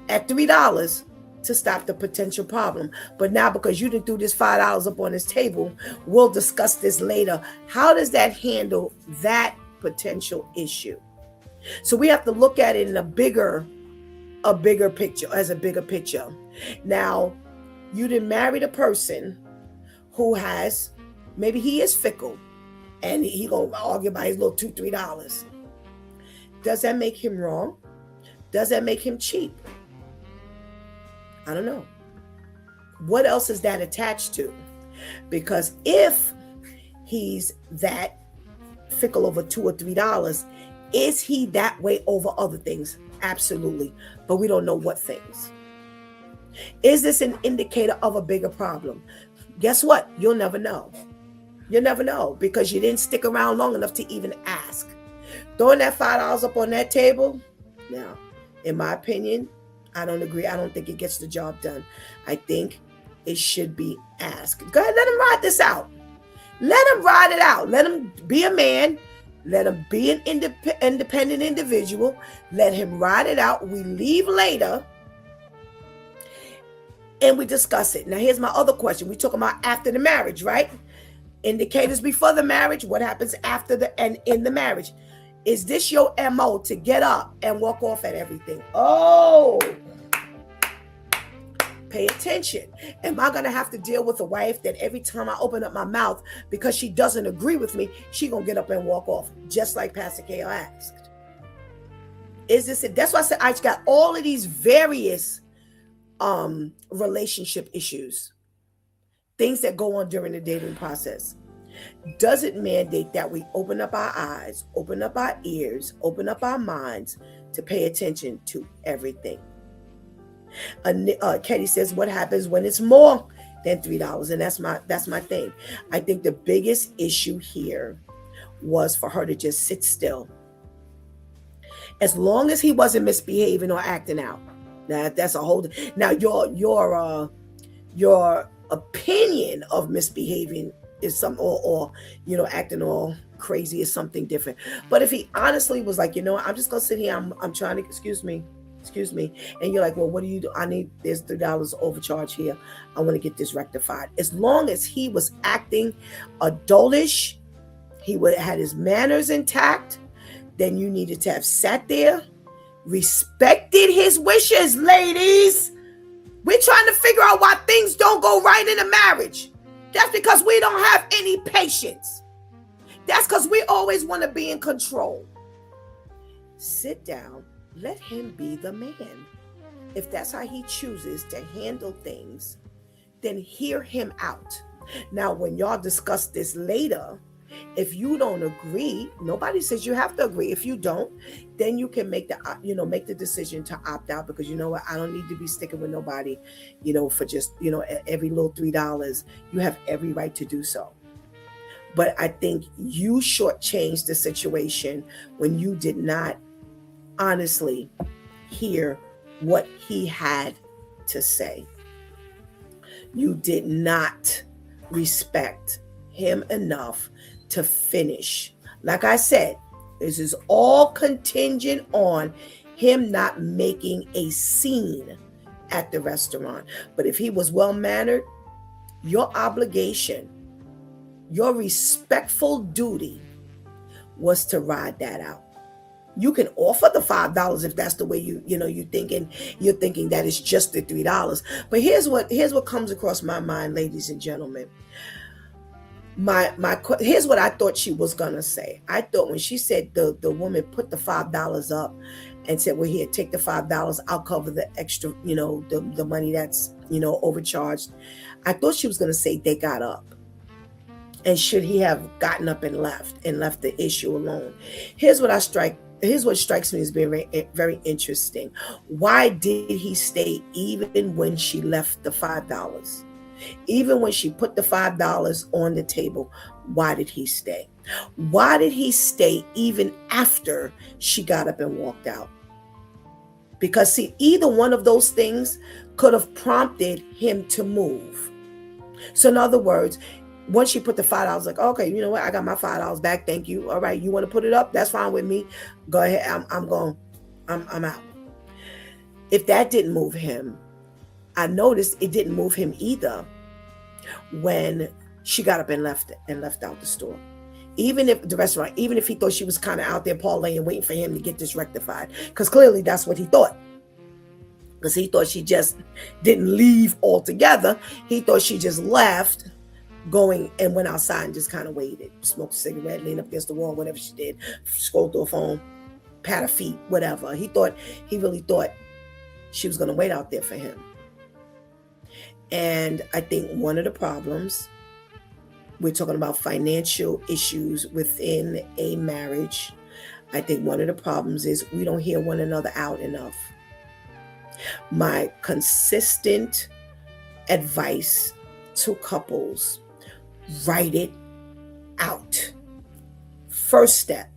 at $3 to stop the potential problem. But now because you didn't throw this $5 up on this table, we'll discuss this later. How does that handle that potential issue. So we have to look at it in a bigger picture, as a bigger picture. Now, you didn't marry the person who has, maybe he is fickle and he gonna argue about his little $2-3. Does that make him wrong? Does that make him cheap? I don't know. What else is that attached to? Because if he's that fickle over $2 or $3, is he that way over other things? Absolutely. But we don't know what things. Is this an indicator of a bigger problem? Guess what? You'll never know. You'll never know because you didn't stick around long enough to even ask. Throwing that $5 up on that table, now, in my opinion, I don't agree. I don't think it gets the job done. I think it should be asked. Go ahead, let him ride this out. Let him ride it out. Let him be a man. Let him be an independent individual. Let him ride it out. We leave later and we discuss it. Now, here's my other question. We're talking about after the marriage, right? Indicators before the marriage. What happens after and in the marriage? Is this your MO to get up and walk off at everything? Oh, pay attention. Am I going to have to deal with a wife that every time I open up my mouth because she doesn't agree with me, she going to get up and walk off, just like Pastor K asked? Is this it? That's why I said I got all of these various relationship issues, things that go on during the dating process. Does it mandate that we open up our eyes, open up our ears, open up our minds to pay attention to everything? Katie says, what happens when it's more than $3? And that's my thing. I think the biggest issue here was for her to just sit still. As long as he wasn't misbehaving or acting out. Now that's a whole. Now your opinion of misbehaving is some or acting all crazy is something different. But if he honestly was like, I'm just gonna sit here. I'm trying to excuse me, and you're like, well, what do you do? There's $3 overcharge here. I want to get this rectified. As long as he was acting adultish, he would have had his manners intact. Then you needed to have sat there, respected his wishes, ladies. We're trying to figure out why things don't go right in a marriage. That's because we don't have any patience. That's because we always want to be in control. Sit down. Let him be the man. If that's how he chooses to handle things, then hear him out. Now, when y'all discuss this later, if you don't agree, nobody says you have to agree. If you don't, then you can make the decision to opt out, because you know what? I don't need to be sticking with nobody, for just, every little $3. You have every right to do so. But I think you shortchanged the situation when you did not honestly hear what he had to say. You did not respect him enough to finish. Like I said, this is all contingent on him not making a scene at the restaurant. But if he was well-mannered, your obligation, your respectful duty was to ride that out. You can offer the $5 if that's the way you're thinking that it's just the $3. But here's what comes across my mind, ladies and gentlemen. Here's what I thought she was gonna say. I thought when she said the woman put the $5 up and said, well, here, take the $5, I'll cover the extra, the money that's overcharged. I thought she was gonna say they got up. And should he have gotten up and left the issue alone? Here's what strikes me as being very, very interesting. Why did he stay even when she left the $5? Even when she put the $5 on the table, why did he stay? Why did he stay even after she got up and walked out? Because see, either one of those things could have prompted him to move. So in other words, once she put the $5, like, okay, you know what? I got my $5 back. Thank you. All right. You want to put it up? That's fine with me. Go ahead. I'm out. If that didn't move him, I noticed it didn't move him either when she got up and left out the store. Even if the restaurant, even if he thought she was kind of out there parlaying, waiting for him to get this rectified, because clearly that's what he thought. Because he thought she just didn't leave altogether. He thought she just left, going and went outside and just kind of waited, smoked a cigarette, leaned up against the wall, whatever she did, scrolled through her phone, pat her feet, whatever. He really thought she was going to wait out there for him. And I think one of the problems, we're talking about financial issues within a marriage. I think one of the problems is we don't hear one another out enough. My consistent advice to couples, write it out. First step.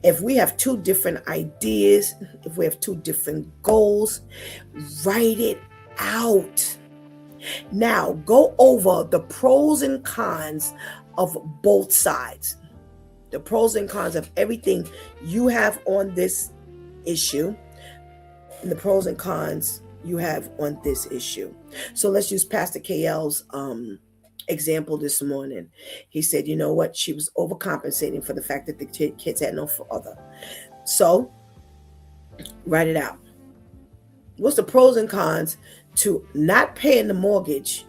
If we have two different ideas, if we have two different goals, write it out. Now, go over the pros and cons of both sides. The pros and cons of everything you have on this issue, and the pros and cons you have on this issue. So let's use Pastor KL's example this morning. He said, you know what? She was overcompensating for the fact that the kids had no father. So, write it out. What's the pros and cons to not paying the mortgage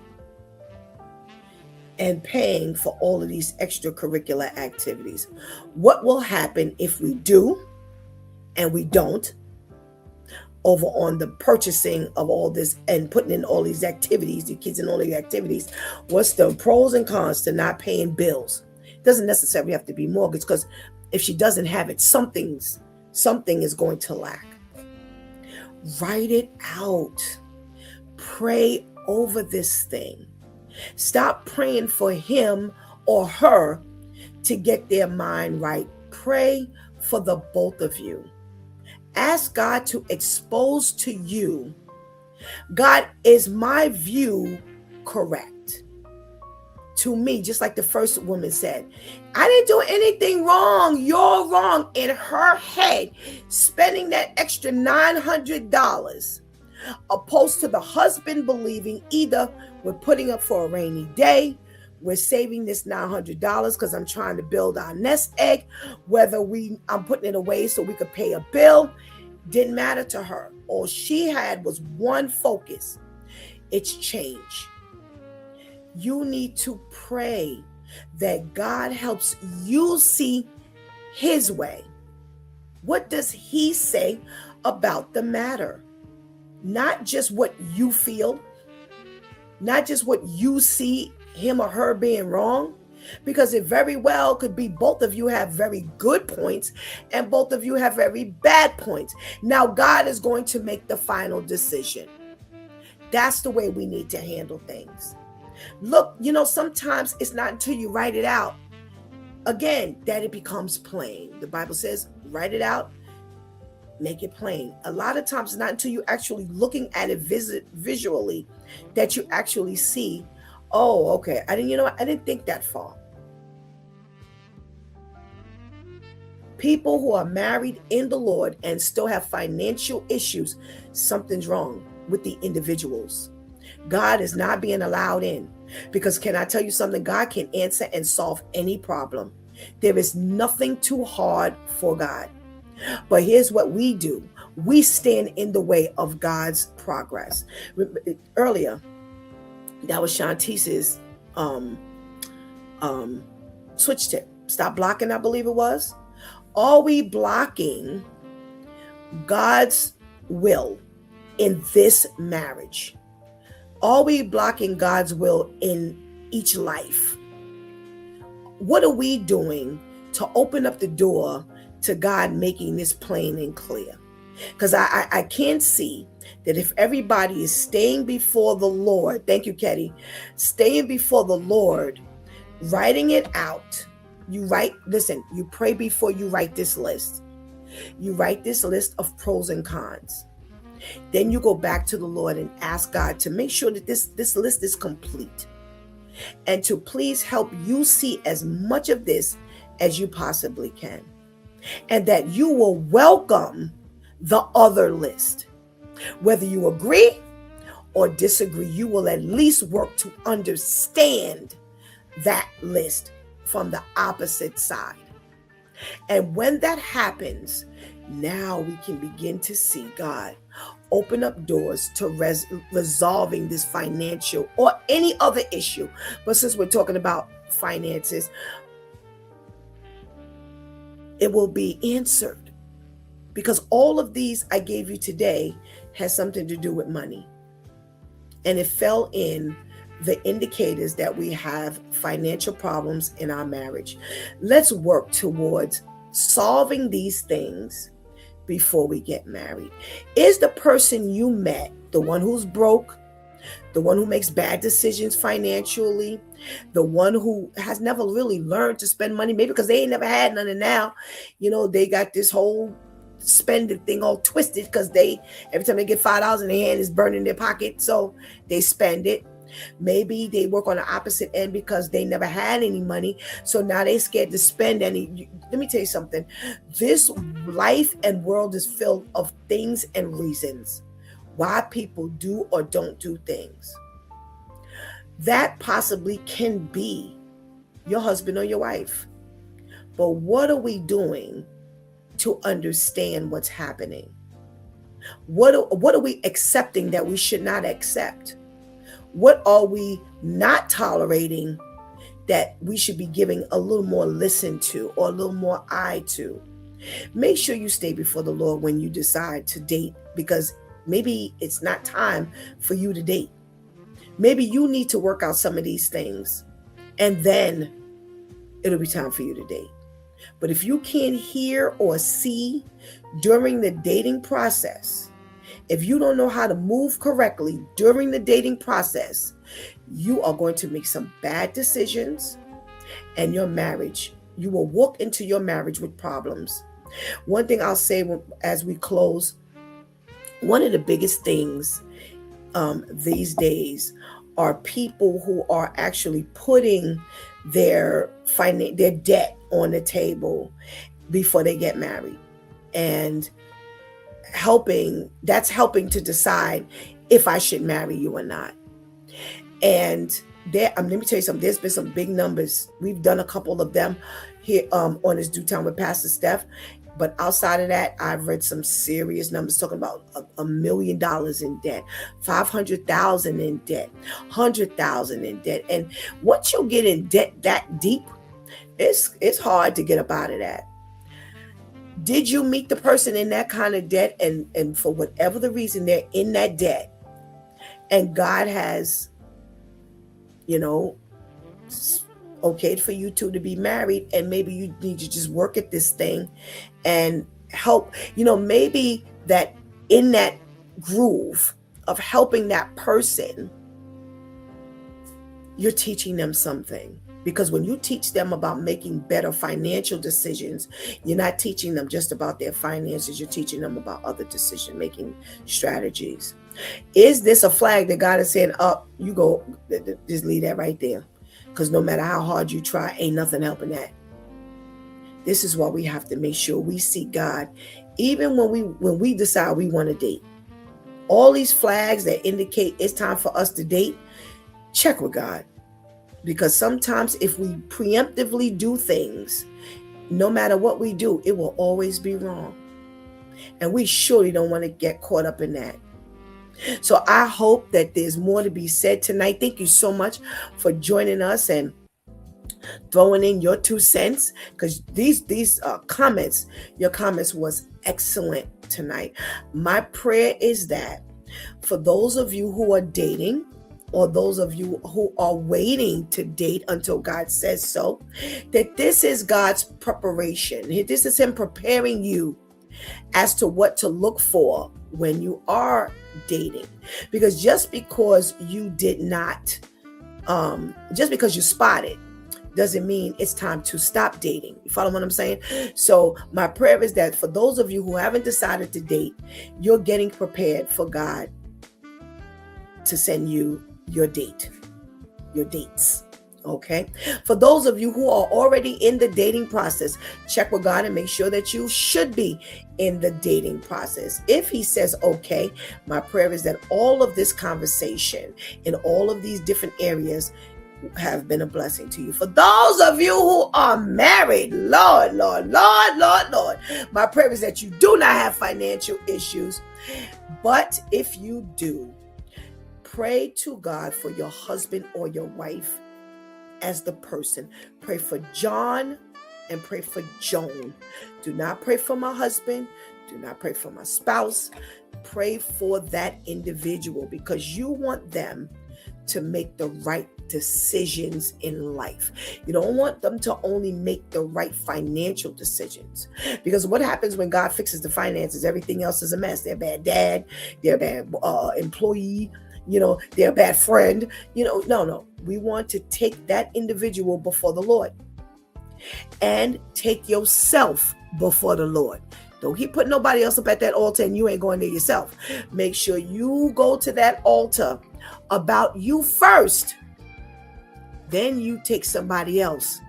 and paying for all of these extracurricular activities? What will happen if we do and we don't, over on the purchasing of all this and putting in all these activities, the kids in all these activities? What's the pros and cons to not paying bills? It doesn't necessarily have to be mortgage, because if she doesn't have it, something is going to lack. Write it out. Pray over this thing. Stop praying for him or her to get their mind right. Pray for the both of you. Ask God to expose to you, God, is my view correct? To me, just like the first woman said, I didn't do anything wrong. You're wrong. In her head, spending that extra $900, opposed to the husband believing either we're putting up for a rainy day, we're saving this $900 because I'm trying to build our nest egg, whether I'm putting it away so we could pay a bill, didn't matter to her. All she had was one focus. It's change. You need to pray that God helps you see his way. What does he say about the matter? Not just what you feel, not just what you see him or her being wrong, because it very well could be both of you have very good points and both of you have very bad points. Now God is going to make the final decision. That's the way we need to handle things. Look, sometimes it's not until you write it out, again, that it becomes plain. The Bible says, write it out, make it plain. A lot of times it's not until you actually looking at it visually that you actually see, oh, okay, I didn't think that far. People who are married in the Lord and still have financial issues, something's wrong with the individuals. God is not being allowed in, because can I tell you something? God can answer and solve any problem. There is nothing too hard for God. But here's what we do. We stand in the way of God's progress. Earlier, that was Shantice's switch tip. Stop blocking, I believe it was. Are we blocking God's will in this marriage? Are we blocking God's will in each life? What are we doing to open up the door to God making this plain and clear? Because I can't see that if everybody is staying before the Lord, thank you, Ketty, staying before the Lord, writing it out. You pray before you write this list. You write this list of pros and cons. Then you go back to the Lord and ask God to make sure that this list is complete, and to please help you see as much of this as you possibly can, and that you will welcome the other list. Whether you agree or disagree, you will at least work to understand that list from the opposite side. And when that happens, now we can begin to see God open up doors to resolving this financial or any other issue. But since we're talking about finances, it will be answered, because all of these I gave you today has something to do with money. And it fell in the indicators that we have financial problems in our marriage. Let's work towards solving these things before we get married. Is the person you met the one who's broke, the one who makes bad decisions financially, the one who has never really learned to spend money, maybe because they ain't never had none, and now, they got this whole spending thing all twisted because every time they get $5 in their hand is burning their pocket, so they spend it. Maybe they work on the opposite end because they never had any money, so now they're scared to spend any. Let me tell you something. This life and world is filled of things and reasons why people do or don't do things. That possibly can be your husband or your wife. But what are we doing to understand what's happening? What are we accepting that we should not accept? What are we not tolerating that we should be giving a little more listen to or a little more eye to? Make sure you stay before the Lord when you decide to date, because maybe it's not time for you to date. Maybe you need to work out some of these things, and then it'll be time for you to date. But if you can't hear or see during the dating process, if you don't know how to move correctly during the dating process, you are going to make some bad decisions, and your marriage, you will walk into your marriage with problems. One thing I'll say as we close, one of the biggest things these days are people who are actually putting their debt on the table before they get married, and that's helping to decide if I should marry you or not. And let me tell you something, there's been some big numbers. We've done a couple of them here on this Due Time with Pastor Steph. But outside of that, I've read some serious numbers talking about $1 million in debt, 500,000 in debt, 100,000 in debt. And once you get in debt that deep, it's hard to get up out of that. Did you meet the person in that kind of debt, and for whatever the reason they're in that debt, and God has, okayed for you two to be married, and maybe you need to just work at this thing and help, maybe that in that groove of helping that person, you're teaching them something. Because when you teach them about making better financial decisions, you're not teaching them just about their finances, you're teaching them about other decision-making strategies. Is this a flag that God is saying, you go, just leave that right there? Because no matter how hard you try, ain't nothing helping that. This is why we have to make sure we seek God, even when we decide we want to date. All these flags that indicate it's time for us to date, check with God. Because sometimes if we preemptively do things, no matter what we do, it will always be wrong. And we surely don't want to get caught up in that. So I hope that there's more to be said tonight. Thank you so much for joining us and throwing in your 2 cents, because these comments, your comments was excellent tonight. My prayer is that for those of you who are dating, or those of you who are waiting to date until God says so, that this is God's preparation. This is Him preparing you as to what to look for when you are dating. Because just because you did not, just because you spotted, doesn't mean it's time to stop dating. You follow what I'm saying? So my prayer is that for those of you who haven't decided to date, you're getting prepared for God to send you your dates. Okay. For those of you who are already in the dating process, check with God and make sure that you should be in the dating process. If He says okay, my prayer is that all of this conversation in all of these different areas have been a blessing to you. For those of you who are married, Lord, my prayer is that you do not have financial issues. But if you do, pray to God for your husband or your wife as the person. Pray for John and pray for Joan. Do not pray for my husband. Do not pray for my spouse. Pray for that individual, because you want them to make the right decisions in life. You don't want them to only make the right financial decisions, because what happens when God fixes the finances, everything else is a mess. They're a bad dad, they're a bad employee, they're a bad friend. No. We want to take that individual before the Lord, and take yourself before the Lord. Don't keep putting nobody else up at that altar and you ain't going there yourself. Make sure you go to that altar about you first. Then you take somebody else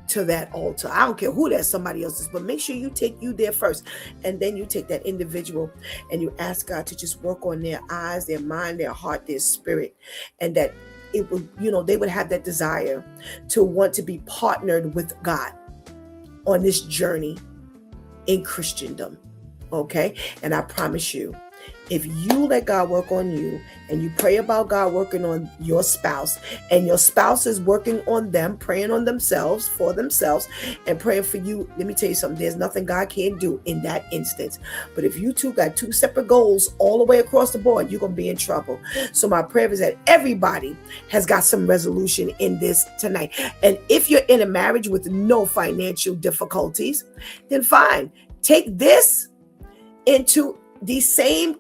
to that altar. I don't care who that somebody else is, but make sure you take you there first. And then you take that individual and you ask God to just work on their eyes, their mind, their heart, their spirit. And that it would, they would have that desire to want to be partnered with God on this journey in Christendom. Okay? And I promise you, if you let God work on you and you pray about God working on your spouse, and your spouse is working on them, praying on themselves, for themselves, and praying for you, let me tell you something, there's nothing God can't do in that instance. But if you two got two separate goals all the way across the board, you're going to be in trouble. So my prayer is that everybody has got some resolution in this tonight. And if you're in a marriage with no financial difficulties, then fine. Take this into the same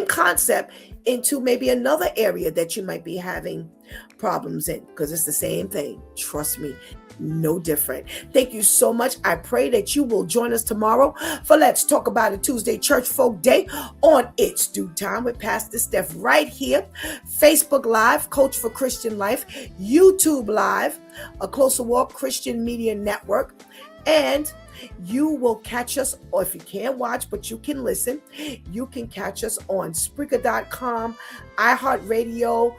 concept into maybe another area that you might be having problems in, because it's the same thing. Trust me, no different. Thank you so much. I pray that you will join us tomorrow for Let's Talk About It Tuesday Church Folk Day on It's Due Time with Pastor Steph right here. Facebook Live, Coach for Christian Life, YouTube Live, A Closer Walk Christian Media Network, and you will catch us, or if you can't watch, but you can listen, you can catch us on Spreaker.com, iHeartRadio,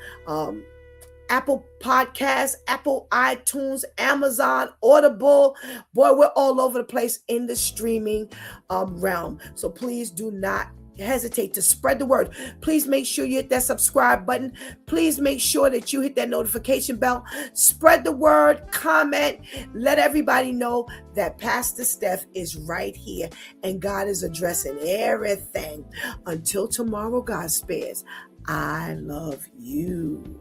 Apple Podcasts, Apple iTunes, Amazon, Audible. Boy, we're all over the place in the streaming realm. So please do not hesitate to spread the word. Please make sure you hit that subscribe button. Please make sure that you hit that notification bell. Spread the word, comment, let everybody know that Pastor Steph is right here and God is addressing everything. Until tomorrow, God spares. I love you.